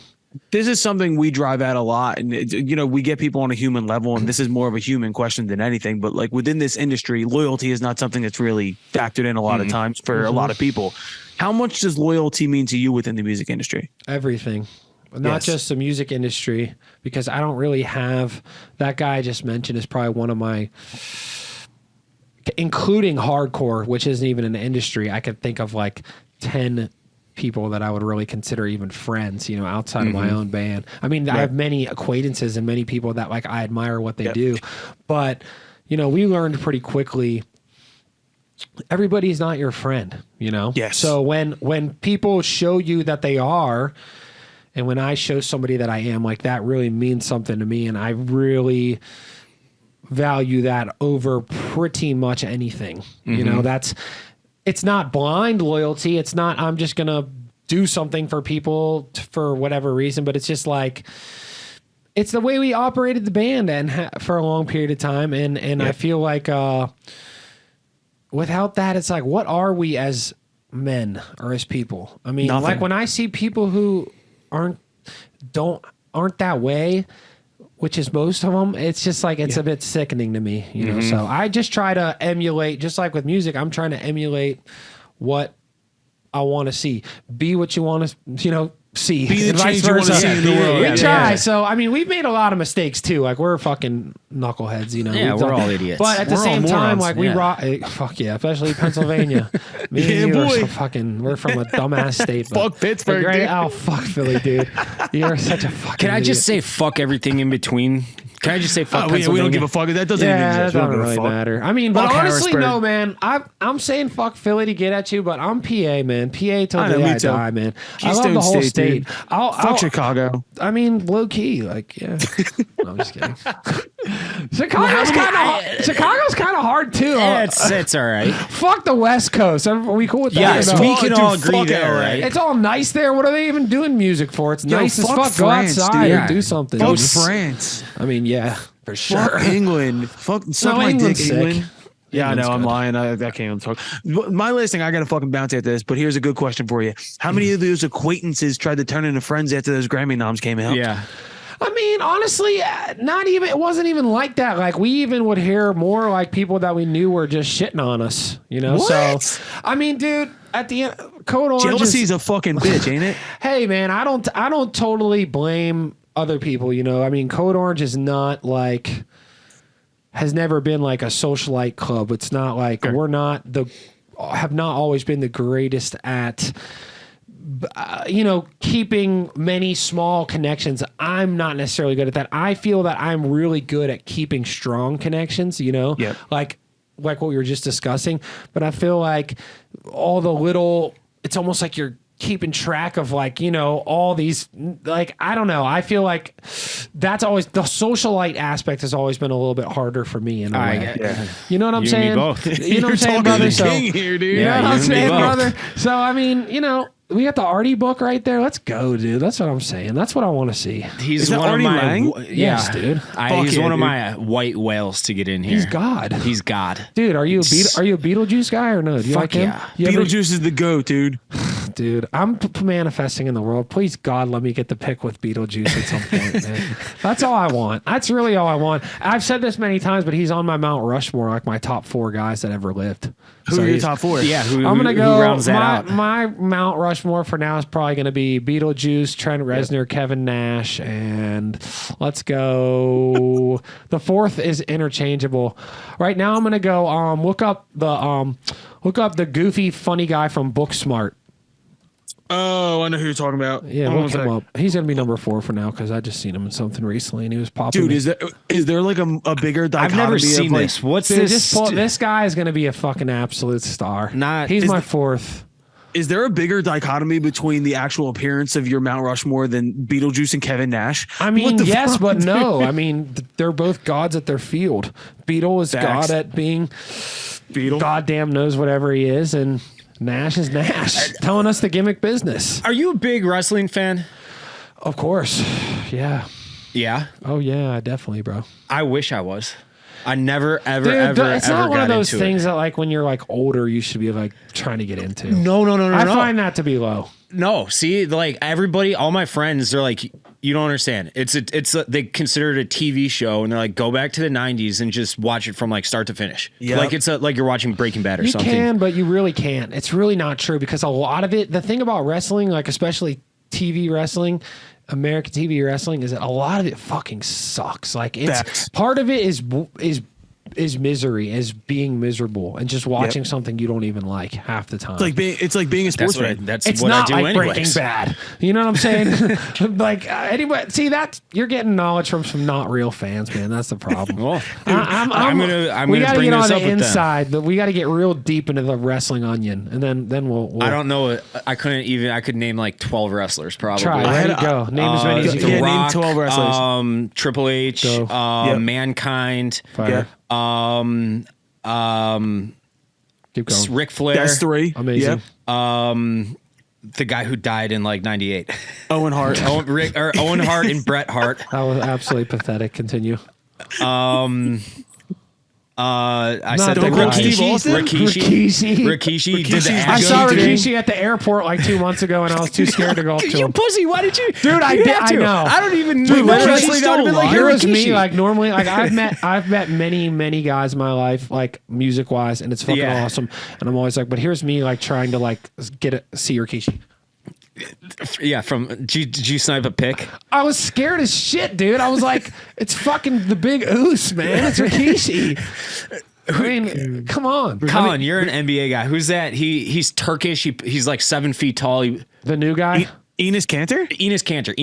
This is something we drive at a lot, and you know, we get people on a human level, and this is more of a human question than anything. But like within this industry, loyalty is not something that's really factored in a lot of times for a lot of people. How much does loyalty mean to you within the music industry? Everything. Not just the music industry, because I don't really have, that guy I just mentioned is probably one of my, including hardcore, which isn't even an industry. I could think of like 10 people that I would really consider even friends, you know, outside of my own band. I mean, I have many acquaintances and many people that like I admire what they do, but you know, we learned pretty quickly everybody's not your friend, you know? Yes. So when people show you that they are, and when I show somebody that I am, like that really means something to me, and I really value that over pretty much anything. You know, it's not blind loyalty. It's not, I'm just going to do something for people for whatever reason, but it's just like, it's the way we operated the band and for a long period of time. And I feel like, without that, it's like, what are we as men or as people? I mean, Nothing. like when I see people who aren't that way, which is most of them, it's just like, it's a bit sickening to me, you know? So I just try to emulate, just like with music, I'm trying to emulate what I want to see. Be what you want to, see. Be the and vice change you want to versa. see in the world. We Yeah, try. yeah. So, I mean, we've made a lot of mistakes too. Like, we're fucking knuckleheads, Yeah, We've we're done- all idiots. But at the We're all same time, morons. like, we Yeah. rock. Fuck yeah, especially Pennsylvania. Me Yeah, and you are boy. so fucking, we're from a dumbass state. But Fuck Pittsburgh, the dude. Oh, fuck Philly, dude. You're such a fucking Can I just idiot. say fuck everything in between? Can I just say fuck we Pennsylvania? don't give a fuck. That doesn't even Yeah, exist. that We don't doesn't give a really fuck. matter. I mean, but Fuck honestly, Harrisburg. no, man. I'm saying fuck Philly to get at you, but I'm PA, man. PA till I the know, day me I too. die, man. I Keystone love the whole State, state. dude. I'll Fuck Chicago. I mean, low key, like, yeah. No, I'm just kidding. Chicago's kind of hard too. Yeah, it's all right. Fuck the West Coast. Are we cool with that? Yes, or no? we can Dude, all agree fuck there, LA. right? It's all nice there. What are they even doing music for? It's Yo, nice as fuck fuck. Go France, outside dude. and do something. Fuck dude. France. I mean, yeah, for sure. Fuck England. Fuck suck my England's dick, sick. England. Yeah, I know. England's I'm good. lying. I can't even talk. My last thing, I got to fucking bounce at this, but here's a good question for you. How many of those acquaintances tried to turn into friends after those Grammy noms came out? Yeah. I mean, honestly, not even. It wasn't even like that. Like, we even would hear more like people that we knew were just shitting on us. What? So I mean, dude, at the end, Code Orange. Jealousy's a fucking bitch, ain't it? Hey, man, I don't totally blame other people. I mean, Code Orange is not like, has never been like a socialite club. It's not like we're not have not always been the greatest at. Keeping many small connections. I'm not necessarily good at that. I feel that I'm really good at keeping strong connections, Yep. like what we were just discussing. But I feel like all the little, it's almost like you're keeping track of all these, like, I don't know. I feel like that's always, the socialite aspect has always been a little bit harder for me in a way. Yeah. You know what I'm You and me saying? both. You know what I'm saying, talking brother? to So, the king here, dude. you know Yeah, what you I'm and me saying, both. brother? So, I mean, we got the Artie book right there. Let's go, dude. That's what I'm saying. That's what I want to see. He's Is that one Artie of my Lang? Yes, dude. He's yeah, one of dude. my white whales to get in here. He's God. He's God. Dude, are you a Beetlejuice guy or no? Do you Fuck like him? yeah. You ever- Beetlejuice is the goat, dude. dude, I'm manifesting in the world. Please, God, let me get the pick with Beetlejuice at some point, man. That's all I want. That's really all I want. I've said this many times, but he's on my Mount Rushmore, like my top 4 guys that ever lived. Who are your he's- top 4? Yeah, I'm gonna who go. rounds that out? My Mount Rushmore for now is probably gonna be Beetlejuice, Trent Reznor, Kevin Nash, and let's go. The 4th is interchangeable. Right now, I'm gonna go. Look up the goofy, funny guy from Booksmart. Oh, I know who you're talking about. Yeah, Hold on look a him sec. up. He's gonna be number 4 for now because I just seen him in something recently and he was popping. Dude, me. is there like a bigger dichotomy? I've never seen of like, this. What's Dude, this? this guy is gonna be a fucking absolute star. He's Is my the- 4th. Is there a bigger dichotomy between the actual appearance of your Mount Rushmore than Beetlejuice and Kevin Nash? I What mean, the yes, fuck, but dude? no. I mean, they're both gods at their field. Beetle is Facts. God at being Beetle. goddamn knows whatever he is, and Nash is Nash, telling us the gimmick business. Are you a big wrestling fan? Of course, yeah. Yeah. Oh yeah, definitely, bro. I wish I was. I never, ever, Dude, ever, it's ever not one of got those into things it. that like when you're like older, you should be like trying to get into. No. I find that to be low. No, see, like everybody, all my friends, they're like, you don't understand. They consider it a TV show, and they're like, go back to the '90s and just watch it from like start to finish. Yep. Like like you're watching Breaking Bad or You something. can, but you really can't. It's really not true because a lot of it, the thing about wrestling, like especially TV wrestling, American TV wrestling, is that a lot of it fucking sucks. Like it's Facts. part of it is misery, is being miserable and just watching something you don't even like half the time. It's like being a sports That's what I, fan. that's It's what I not do like anyways. Breaking Bad. You know what I'm saying? Like anyway, see that you're getting knowledge from some not real fans, man. That's the problem. Well, I'm gonna gotta bring get this on up the with them. inside, but we got to get real deep into the wrestling onion, and then we'll I don't know. I could name like 12 wrestlers probably. try. Ready? Go. Name as many as you The can. name Rock, 12 wrestlers. Triple H, Go. Yep. Mankind, Fire. Keep going. Ric Flair. That's 3. Amazing. Yep. The guy who died in like '98. Owen Hart. Owen Hart and Bret Hart. That was absolutely pathetic. Continue. I Not said the that guy. Rikishi did the I saw action thing. Rikishi at the airport like 2 months ago, and I was too scared to go up to You him. pussy! Why did you, Dude, I you did. have I to. know. I don't even. Dude, literally, honestly, that would've been like, here is Rikishi. me. Like normally, like I've met many guys in my life, like music wise, and it's fucking awesome. And I'm always like, but here's me, like trying to like see Rikishi. Yeah, did you snipe a pic? I was scared as shit, dude. I was like, it's fucking the big oos, man. It's Rikishi. I mean, come on. Colin, you're an NBA guy. Who's that? He's Turkish. He's like 7 feet tall. The new guy? Enes Kanter? Enes Kanter.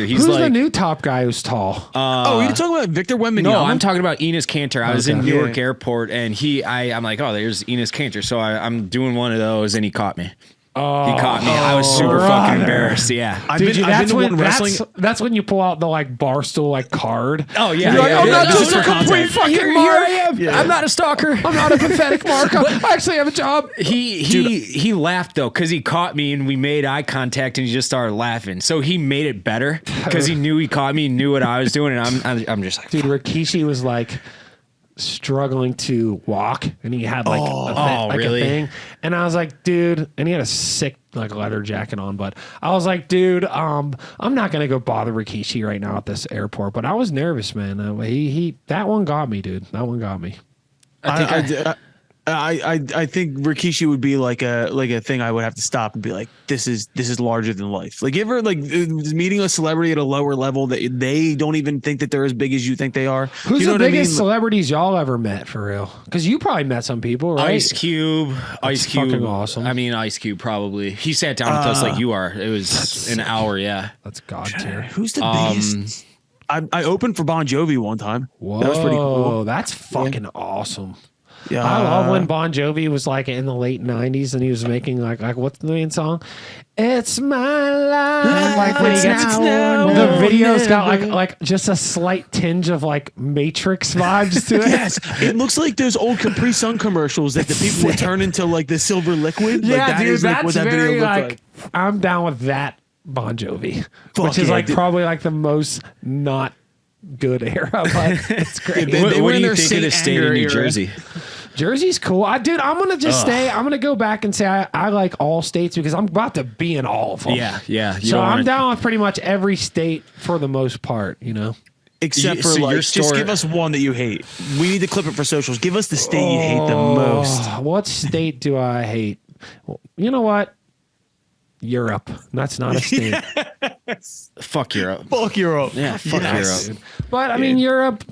He's Who's like the new top guy who's tall? You're talking about Victor Wembanyama? No, I'm talking about Enes Kanter. I was in Okay. Newark Airport, and I'm like, oh, there's Enes Kanter. So I'm doing one of those, and he caught me. He caught me. I was super fucking embarrassed. Yeah. I've been to one wrestling. That's when you pull out the like Barstool like card. Oh yeah. You're like, I'm not just a Just for complete content. fucking Here mark. I am. Yeah. I'm not a stalker. I'm not a pathetic mark. I actually have a job. He laughed though because he caught me and we made eye contact and he just started laughing. So he made it better because he knew he caught me, knew what I was doing, and I'm just like, Dude, Rikishi was like struggling to walk, and he had like, a really? thing, and I was like, dude, and he had a sick like leather jacket on, but I was like, dude, I'm not gonna go bother Rikishi right now at this airport, but I was nervous, man. He that one got me, dude. That one got me. I think Rikishi would be like a thing I would have to stop and be like, this is larger than life. Like, you ever like meeting a celebrity at a lower level that they don't even think that they're as big as you think they are? Who's you know the what I biggest mean? celebrities y'all ever met for real? Because you probably met some people, right? Ice Cube. fucking awesome. I mean, Ice Cube probably. He sat down with us like you are. It was an hour. Yeah. That's god tier. Who's the biggest? I opened for Bon Jovi one time. Whoa, That was pretty cool. That's fucking awesome. Yeah, I love when Bon Jovi was like in the late 90s and he was making like what's the main song? It's my life. Like when he gets the video's got like just a slight tinge of like Matrix vibes to it. Yes, it looks like those old Capri Sun commercials that the people would turn into like the silver liquid. Yeah, like, that dude, is, like, that's what that video very looked like I'm down with that Bon Jovi, Fuck which is yeah, like dude. probably like the most not good era, but it's great. They were What do in you their think of the Saint state of Anger New era. Jersey? Jersey's cool. Dude, I'm gonna just stay. I'm gonna go back and say I like all states because I'm about to be in all of them. Yeah. You So don't I'm wanna- down with pretty much every state for the most part. You know. Except for So your like, just store- give us one that you hate. We need to clip it for socials. Give us the state you hate the most. What state do I hate? Well, you know what? Europe. That's not a state. Fuck Europe. Fuck Europe. Yeah, fuck Yes. Europe. But I mean, Europe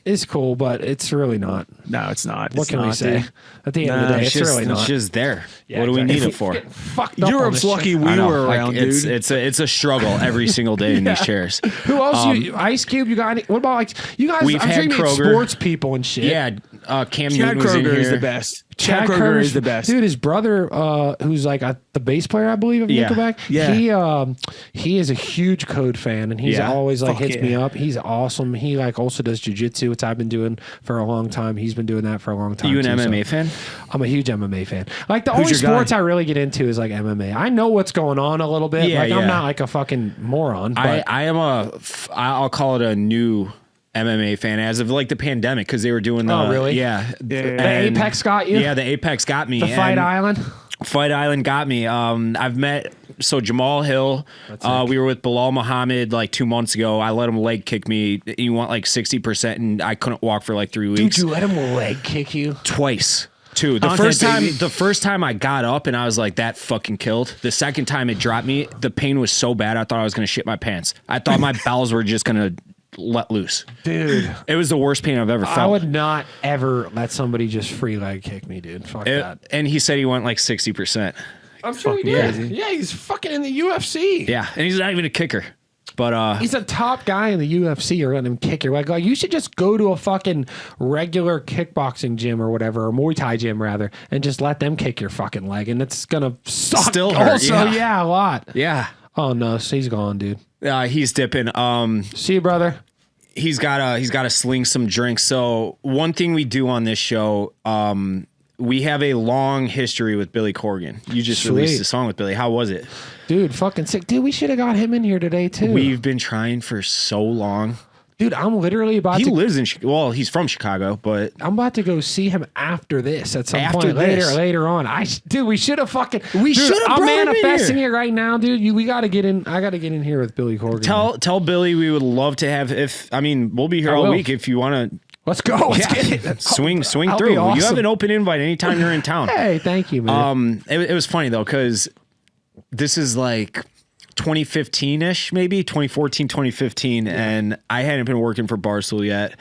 is cool, but it's really not. No, it's not. What It's can we not, say? dude. At the end of the day, it's really not. It's just there. Yeah, what do we exactly. need it If for? get fucked up on Europe's this lucky shit. we I know, were like, around, it's dude. it's a struggle every single day in these chairs. Who else? Ice Cube? You got any? What about like you guys? We've I'm sure had you meet Kroger. sports people and shit. Yeah, Cam Chad Newton was in Kroger is here. the best. Chad Kroger Kroger's- is the best. Dude, his brother, who's like the bass player, I believe, of Yeah. Nickelback. Yeah. He is a huge Code fan, and he's Yeah. always like Fuck hits me yeah. up. He's awesome. He like also does jujitsu, which I've been doing for a long time. He's been doing that for a long time. You an too, so MMA fan? I'm a huge MMA fan. Like the Who's only your guy? sports I really get into is like MMA. I know what's going on a little bit. Yeah, like I'm yeah. not like a fucking moron. But I am I'll call it a new MMA fan as of like the pandemic because they were doing the Oh, really? yeah The the Apex got you. Yeah, the Apex got me. The Fight and Island. Fight Island got me. I've met Jamal Hill. We were with Bilal Muhammad like 2 months ago. I let him leg kick me. He went like 60%, and I couldn't walk for like 3 weeks. Did you let him leg kick you? Twice. Two. The Content, first time I got up and I was like, that fucking killed. The second time it dropped me, the pain was so bad I thought I was gonna shit my pants. I thought my bowels were just gonna let loose. Dude. It was the worst pain I've ever felt. I would not ever let somebody just free leg kick me, dude. Fuck that. And he said he went like 60%. I'm sure he yeah. did. Yeah, he's fucking in the UFC. Yeah, and he's not even a kicker. But He's a top guy in the UFC. You're letting him kick your leg. Like, you should just go to a fucking regular kickboxing gym or whatever, or Muay Thai gym rather, and just let them kick your fucking leg, and it's gonna suck. Still hurt, Also, yeah. a lot. yeah, Oh no, so he's gone, dude. he's dipping. See you, brother. He's gotta sling some drinks. So one thing we do on this show, we have a long history with Billy Corgan. You just released a song with Billy. How was it? Dude, fucking sick. Dude, we should have got him in here today too. We've been trying for so long. Dude, I'm literally about He to. lives in well, he's from Chicago, but I'm about to go see him after this at some After point this. later on. Dude, we should have fucking. We dude, should have I'm brought him in manifesting here. it right now, dude. We got to get in. I got to get in here with Billy Corgan. tell Billy we would love to have. We'll be here all will. week if you want to. Let's go. Let's get it. Swing That'll through. be awesome. You have an open invite anytime you're in town. Hey, thank you, man. It was funny though, because this is like 2015-ish, maybe 2014, 2015, and I hadn't been working for Barstool yet.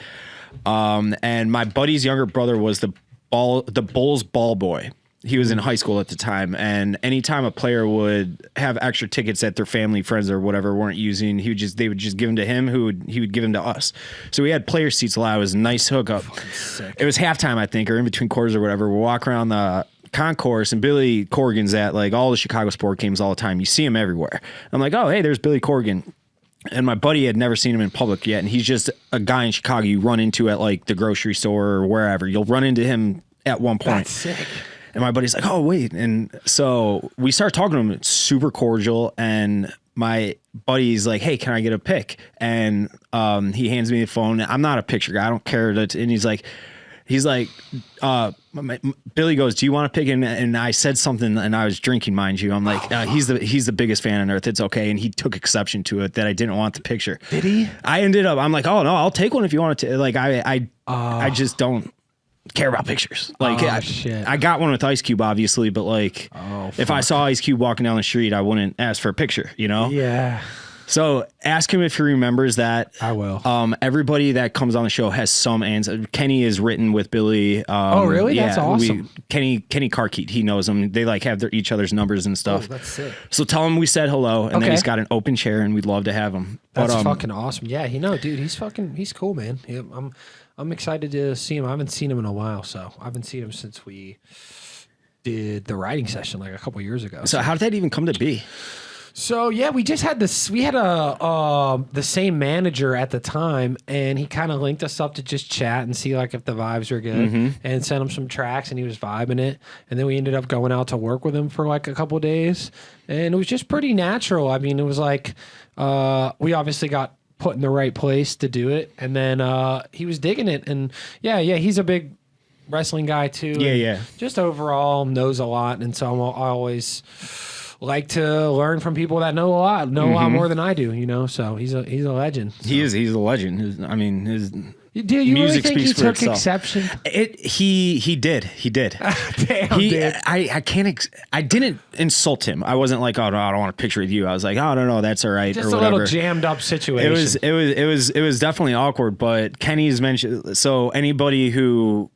And my buddy's younger brother was the Bulls ball boy. He was in high school at the time, and anytime a player would have extra tickets that their family, friends, or whatever weren't using, they would just give them to him. He would give them to us. So we had player seats allowed. It was a nice hookup. It was halftime, I think, or in between quarters or whatever. We walk around the concourse, and Billy Corgan's at like all the Chicago sport games all the time. You see him everywhere. I'm like, oh, hey, there's Billy Corgan. And my buddy had never seen him in public yet, and he's just a guy in Chicago you run into at like the grocery store or wherever. You'll run into him at one point. That's sick. And my buddy's like, oh, wait. And so we start talking to him. It's super cordial. And my buddy's like, hey, can I get a pic? And he hands me the phone. I'm not a picture guy. I don't care. And he's like, Billy goes, do you want to pick? And I said something, and I was drinking, mind you. I'm like, he's the biggest fan on earth. It's okay. And he took exception to it that I didn't want the picture. Did he? I'm like, oh no, I'll take one if you want to. Like, I just don't care about pictures. Like, shit. I got one with Ice Cube, obviously, but like, if I saw Ice Cube walking down the street, I wouldn't ask for a picture, you know? Yeah. So ask him if he remembers that. I will. Everybody that comes on the show has some answer. Kenny is written with Billy. Oh, really? Yeah, That's awesome. Kenny Carkeet, he knows them. They like have each other's numbers and stuff. Oh, that's sick. So tell him we said hello, and then Okay. he's got an open chair, and we'd love to have him. That's fucking awesome. Yeah, dude, he's cool, man. I'm excited to see him. I haven't seen him in a while, so I haven't seen him since we did the writing session like a couple years ago. So how did that even come to be? So yeah, we just had this. We had the same manager at the time, and he kind of linked us up to just chat and see like if the vibes were good, and sent him some tracks, and he was vibing it. And then we ended up going out to work with him for like a couple of days, and it was just pretty natural. I mean, it was like we obviously got put in the right place to do it, and then he was digging it, and yeah, he's a big wrestling guy too. Yeah. Just overall knows a lot, and so I always like to learn from people that know a lot more than I do, you know. So he's a legend. So. He's a legend. His Do you really music think he speaks for took itself. exception? He did. Damn, dude. I didn't insult him. I wasn't like, oh no, I don't want a picture with you. I was like, oh no, that's all right, Just or a whatever. little jammed up situation. It was definitely awkward. But Kenny's mentioned. So anybody who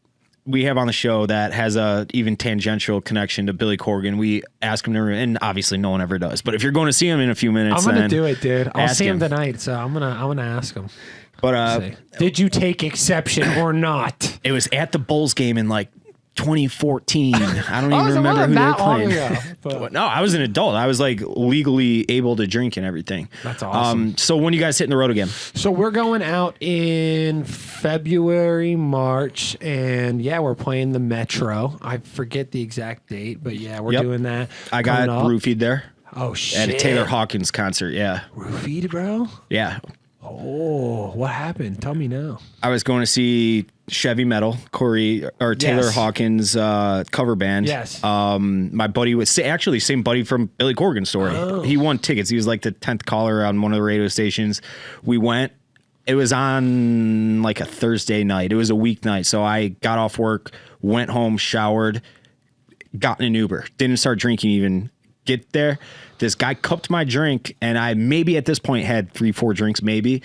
we have on the show that has a even tangential connection to Billy Corgan, we ask him to, and obviously no one ever does. But if you're going to see him in a few minutes, I'm gonna then do it, dude. I'll ask see him tonight, so I'm gonna ask him. But Did you take exception or not? it was at the Bulls game in like 2014. I don't Oh, even so it remember wasn't who they were that long playing. ago, but- No, I was an adult. I was like legally able to drink and everything. That's awesome. So when you guys hitting the road again? So we're going out in February, March, and yeah, we're playing the Metro. I forget the exact date, but yeah, we're Yep. doing that. I got coming up. roofied there Oh shit! at a Taylor Hawkins concert. Yeah. Roofied, bro. Yeah. Oh, what happened? Tell me now. I was going to see Chevy Metal, Taylor Yes. Hawkins cover band. Yes. My buddy was actually same buddy from Billy Corgan's story. Oh. He won tickets. He was like the 10th caller on one of the radio stations. We went. It was on like a Thursday night. It was a weeknight. So I got off work, went home, showered, got in an Uber. Didn't start drinking even. Get there. This guy cupped my drink, and I maybe at this point had 3-4 drinks, maybe.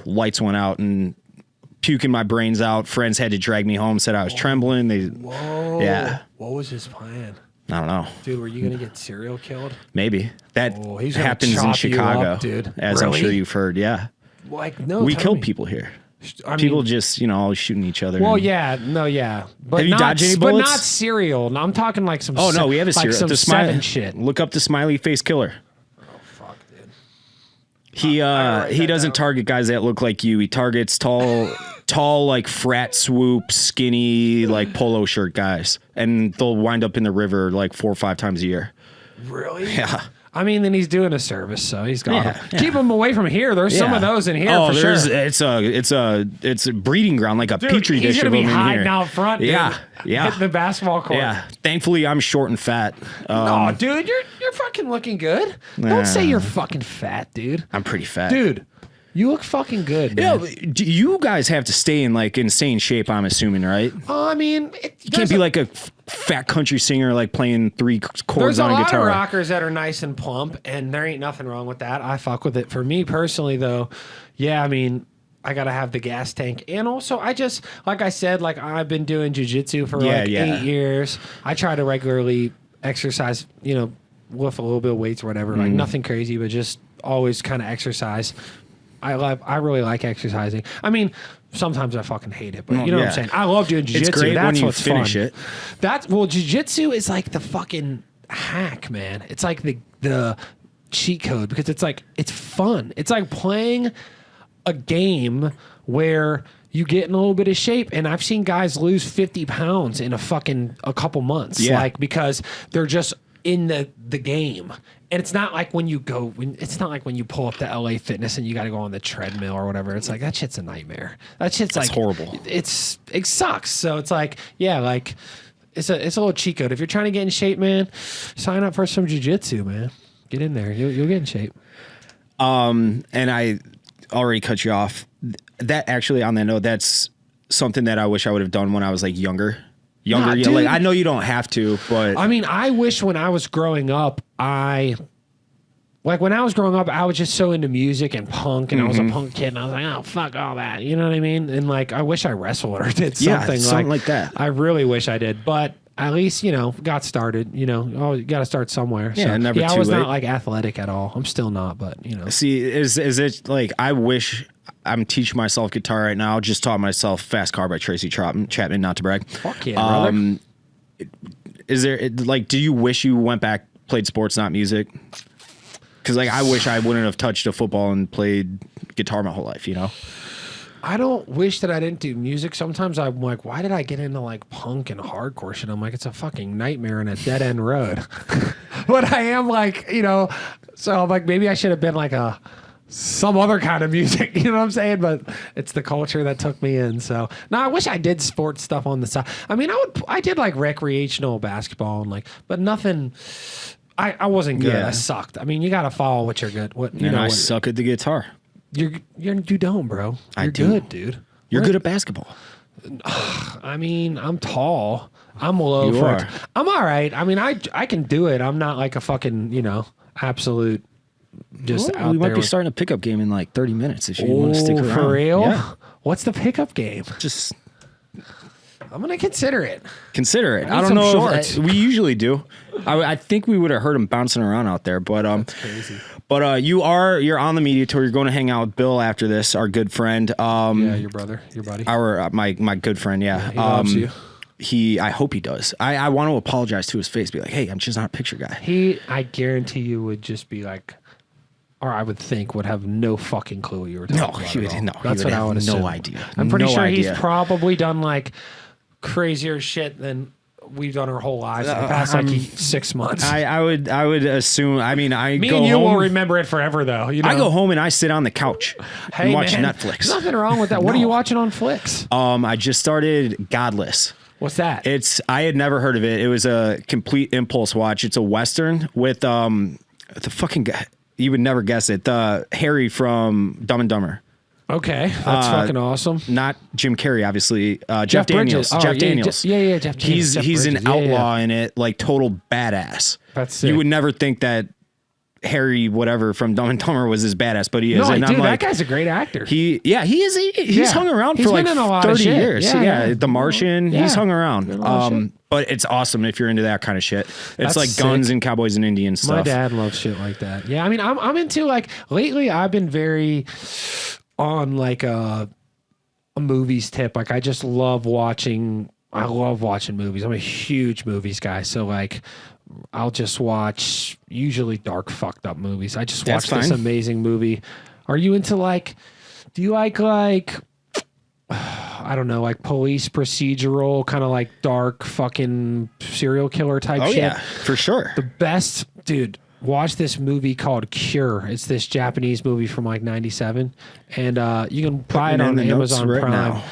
Lights went out and puking my brains out. Friends had to drag me home, said I was trembling. Whoa. Yeah. What was his plan? I don't know. Dude, were you going to get serial killed? Maybe. That Oh, he's gonna happens in chop you Chicago, up, dude. as I'm Really? sure you've heard. Yeah. Like, no. We tell killed me. people here. I People mean, just, always shooting each other. well, and- yeah, no, yeah, but Have you not, dodged any but bullets? not serial. No, I'm talking like some. Oh, no, we have a like serial. some The seven shit. Look up the smiley face killer. Fuck, dude. He write he that doesn't down. target guys that look like you. He targets tall like frat swoop, skinny like polo shirt guys, and they'll wind up in the river like 4 or 5 times a year. Really? Yeah. I mean, then he's doing a service, so he's got Yeah, to keep him away from here. There's some of those in here for sure. It's a breeding ground, like a petri dish. He's gonna of be them in hiding here. out front. Yeah, dude, yeah. hitting the basketball court. Yeah. Thankfully, I'm short and fat. No, dude, you're fucking looking good. Don't say you're fucking fat, dude. I'm pretty fat, dude. You look fucking good, man. You guys have to stay in like insane shape. I'm assuming, right? I mean, You can't be like a fat country singer like playing 3 chords there's on a a lot guitar. of rockers that are nice and plump, and there ain't nothing wrong with that. I fuck with it. For me personally, though, yeah, I mean, I gotta have the gas tank, and also I just, like I said, like I've been doing jujitsu for 8 years. I try to regularly exercise, lift a little bit of weights or whatever, like nothing crazy, but just always kind of exercise. I really like exercising. I mean, sometimes I fucking hate it, but you know what I'm saying? I love doing jiu-jitsu. It's great That's when you what's finish fun. it. Jiu-jitsu is like the fucking hack, man. It's like the cheat code because it's fun. It's like playing a game where you get in a little bit of shape, and I've seen guys lose 50 pounds in a couple months, because they're just in the game. And it's not like when you pull up the LA Fitness and you got to go on the treadmill or whatever. It's like, that shit's a nightmare. That's like horrible. It sucks. So it's like, it's a little cheat code. If you're trying to get in shape, man, sign up for some jiu-jitsu, man. Get in there. You'll get in shape. And I already cut you off. That actually, on that note, that's something that I wish I would have done when I was like younger. Like I know you don't have to, but I mean, I wish when I was growing up, I was just so into music and punk, and I was a punk kid, and I was like, oh, fuck all that. You know what I mean? And like, I wish I wrestled or did something like that. I really wish I did, but at least, got started, you got to start somewhere. Yeah, never too I was late. not like athletic at all. I'm still not, but See, is it like, I wish I'm teaching myself guitar right now. Just taught myself Fast Car by Tracy Chapman, not to brag. Fuck yeah, brother. Is there like, do you wish you went back, played sports, not music? Because like, I wish I wouldn't have touched a football and played guitar my whole life, I don't wish that I didn't do music. Sometimes I'm like, why did I get into like punk and hardcore shit? I'm like, it's a fucking nightmare and a dead end road. But I am like, so I'm like, maybe I should have been like some other kind of music, you know what I'm saying? But it's the culture that took me in. So no, I wish I did sports stuff on the side. I mean, I did like recreational basketball and but nothing. I wasn't good. Yeah. I sucked. I mean, you got to follow what you're good. I suck at the guitar. You don't, bro. You're do. good, dude. You're good at basketball. I mean, I'm tall. I'm low. You are. I'm all right. I mean, I can do it. I'm not like a fucking, absolute just out we might there be with- starting a pickup game in like 30 minutes if you want to stick around. For real? Yeah. What's the pickup game? Just I'm going to consider it. consider it. need I don't some know shorts. if we usually do. I think we would have heard him bouncing around out there, but That's crazy. But you're on the media tour. You're going to hang out with Bill after this, our good friend. Yeah, your brother, your buddy. Our my good friend. Yeah, he loves you. I hope he does. I want to apologize to his face. Be like, hey, I'm just not a picture guy. I guarantee you would just be like, or I would think would have no fucking clue what you were talking about. He would, at all. no, That's he would what I have would assume. no idea. I'm pretty No sure idea. he's probably done like crazier shit than we've done our whole lives in the past 6 months. I would assume. I mean, Me go and you home. will remember it forever, though. I go home and I sit on the couch and watch man, Netflix. There's nothing wrong with that. What are you watching on Flix? I just started Godless. What's that? I had never heard of it. It was a complete impulse watch. It's a Western with the fucking guy. You would never guess it. The Harry from Dumb and Dumber. Okay, that's fucking awesome. Not Jim Carrey, obviously. Jeff Daniels. Bridges. Oh, Jeff yeah, Daniels. yeah, Jeff Daniels. He's an Bridges. Yeah, outlaw yeah. in it, like total badass. That's sick. You would never think that Harry, whatever from Dumb and Dumber, was as badass, but he is. No, and dude, I'm like, that guy's a great actor. he is. He's Yeah. hung around He's for like been in a lot of 30 shit. years. Yeah, yeah. The Martian. Yeah. He's hung around. Been in a lot of shit. But it's awesome if you're into that kind of shit. It's That's like guns sick. and cowboys and Indian stuff. My dad loves shit like that. Yeah, I mean, I'm into like lately. I've been very on like a movies tip. Like I just love watching. I love watching movies. I'm a huge movies guy. So like, I'll just watch usually dark, fucked up movies. I just That's watched this fine. amazing movie. Are you into like? Do you like? I don't know, like police procedural, kind of like dark fucking serial killer type Oh shit? yeah, for sure. The best, dude. watch this movie called Cure. It's this Japanese movie from like '97, and you can buy it on Amazon Prime. Now.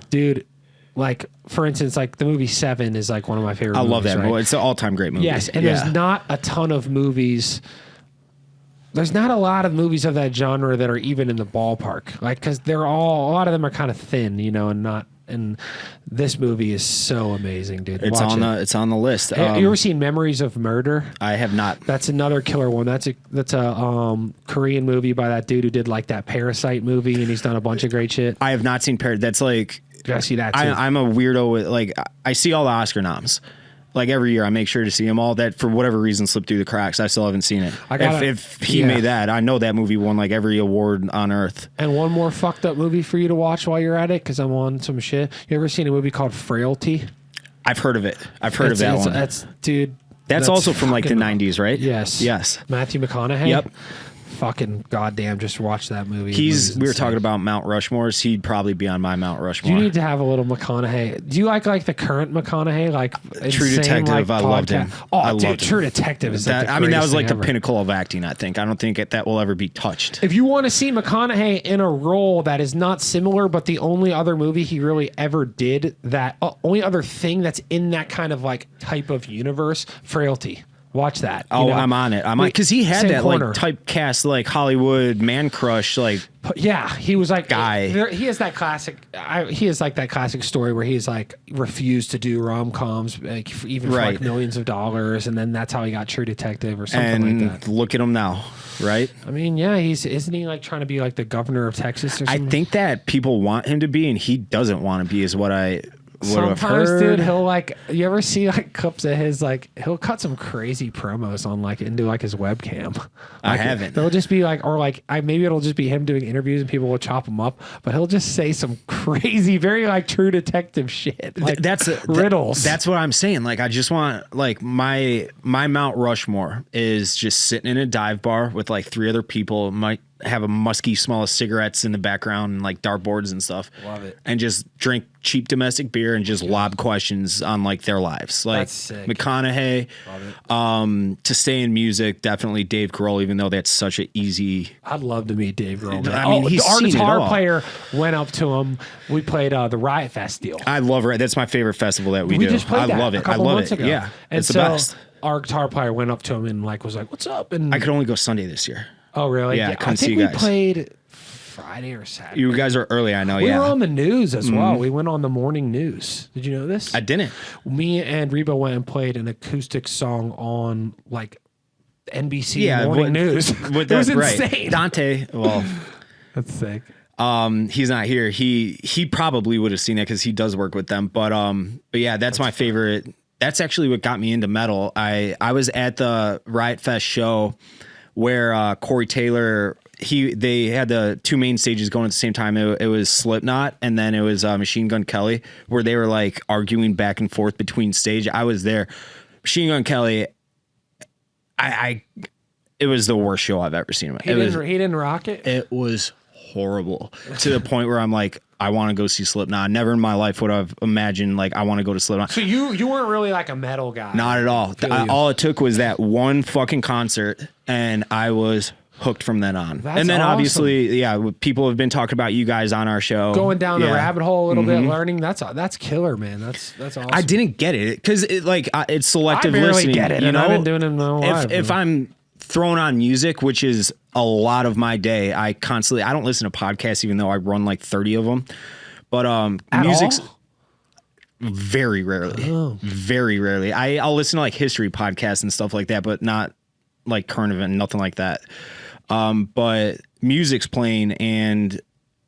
Dude, like for instance, like the movie Seven is like one of my favorite. I movies, love that right? movie. It's an all-time great movie. Yes, and there's not a ton of movies. There's not a lot of movies of that genre that are even in the ballpark, like because a lot of them are kind of thin, you know, and not. And this movie is so amazing, dude. It's on the list. You ever seen Memories of Murder? I have not. That's another killer one. That's a Korean movie by that dude who did like that Parasite movie, and he's done a bunch of great shit. I have not seen Parasite. That's like You gotta see that too. I'm a weirdo with like I see all the Oscar noms. Like every year, I make sure to see them all. That for whatever reason slipped through the cracks. I still haven't seen it. If he made that, I know that movie won like every award on earth. And one more fucked up movie for you to watch while you're at it, because I'm on some shit. You ever seen a movie called Frailty? I've heard of it. I've heard of that one. That's also from like the 90s, right? Yes. Yes. Matthew McConaughey. Yep. Fucking goddamn, just watch that movie. We were talking about Mount Rushmores. He'd probably be on my Mount Rushmore. You need to have a little McConaughey. Do you like the current McConaughey? Like True Detective, I loved him. Oh, dude, True Detective is that. Like that was like ever. the pinnacle of acting. I think. I don't think that will ever be touched. If you want to see McConaughey in a role that is not similar, but the only other movie he really ever did that, only other thing that's in that kind of like type of universe, Frailty. Watch that. Oh, I'm on it. I'm on because he had that like typecast like Hollywood man crush like. Yeah, he was like guy. He has that classic. He has like that classic story where he's like refused to do rom-coms, like even for like millions of dollars, and then that's how he got True Detective or something like that. Look at him now, right? I mean, yeah, isn't he like trying to be like the governor of Texas or something? I think that people want him to be, and he doesn't want to be, is what I. Sometimes, dude, he'll like. You ever see like clips of his like? He'll cut some crazy promos on like into like his webcam. Like, I haven't. They'll just be like, or like, maybe it'll just be him doing interviews and people will chop him up. But he'll just say some crazy, very like True Detective shit. Like riddles. That's what I'm saying. Like, I just want like my Mount Rushmore is just sitting in a dive bar with like 3 other people. Might have a musky smell of cigarettes in the background and like dartboards and stuff. Love it. And just drink cheap domestic beer and just lob questions on like their lives. Like that's sick. McConaughey. To stay in music, definitely Dave Grohl, even though that's such an easy. I'd love to meet Dave Grohl. I mean, our guitar player went up to him. We played the Riot Fest deal. I love it. That's my favorite festival that we do. Just played I love it. I love it. Ago. Yeah, and it's so the best. Our guitar player went up to him and like was like, "What's up?" And I could only go Sunday this year. Oh, really? Yeah, I think we played Friday or Saturday. You guys are early, I know. We were on the news as well. We went on the morning news. Did you know this? I didn't. Me and Reba went and played an acoustic song on like NBC morning news. It was insane. Dante, well, that's sick. He's not here. He probably would have seen it because he does work with them. But yeah, that's my favorite. That's actually what got me into metal. I was at the Riot Fest show where Corey Taylor, they had the 2 main stages going at the same time. It was Slipknot and then it was Machine Gun Kelly, where they were like arguing back and forth between stage. I was there. Machine Gun Kelly, it was the worst show I've ever seen. He didn't rock it? It was horrible to the point where I'm like, I want to go see Slipknot. Never in my life would I've imagined like I want to go to Slipknot. So you weren't really like a metal guy. Not at all. All it took was that one fucking concert and I was hooked from then on. And then awesome. Obviously, yeah, people have been talking about you guys on our show. Going down the rabbit hole a little bit, learning. That's killer, man. That's awesome. I didn't get it because it's selective I barely listening. Get it, you know? I've been doing it in my life. If I'm throwing on music, which is a lot of my day, I don't listen to podcasts, even though I run like 30 of them. But music's very rarely, very rarely. I'll listen to like history podcasts and stuff like that, but not like current event, nothing like that. But music's playing, and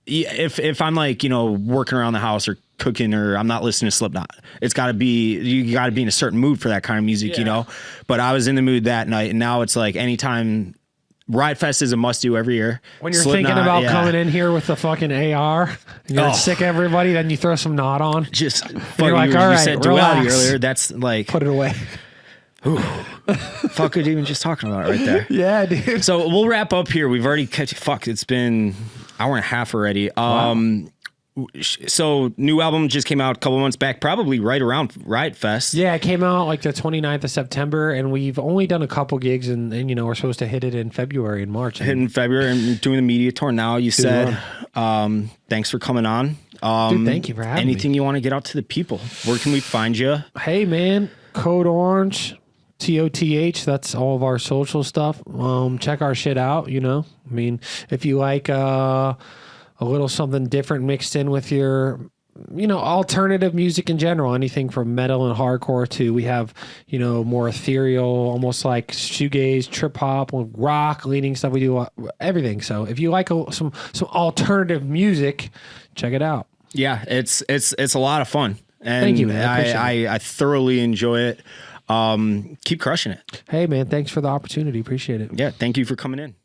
if I'm like, working around the house or cooking, or I'm not listening to Slipknot, you got to be in a certain mood for that kind of music, But I was in the mood that night, and now it's like anytime. Riot Fest is a must do every year. When you're thinking about coming in here with the fucking AR, and you're gonna sick everybody, then you throw some knot on. Just you're like, all right, you said duality earlier. That's like put it away. Fuck, good even just talking about it right there. Yeah, dude. So we'll wrap up here. We've already it's been 1.5 hours already. Wow. So new album just came out a couple months back, probably right around Riot Fest. Yeah, it came out like the 29th of September, and we've only done a couple gigs, and we're supposed to hit it in February and March. Hitting February and doing the media tour now. You said, thanks for coming on. Dude, thank you for having anything me. you want to get out to the people? Where can we find you? Hey, man, Code Orange, TOTH. That's all of our social stuff. Check our shit out. I mean, if you like a little something different mixed in with your, alternative music in general, anything from metal and hardcore to we have, more ethereal, almost like shoegaze, trip hop, rock leaning stuff. We do everything. So if you like some alternative music, check it out. Yeah, it's a lot of fun. And thank you, man. I thoroughly enjoy it. Keep crushing it. Hey, man, thanks for the opportunity. Appreciate it. Yeah, thank you for coming in.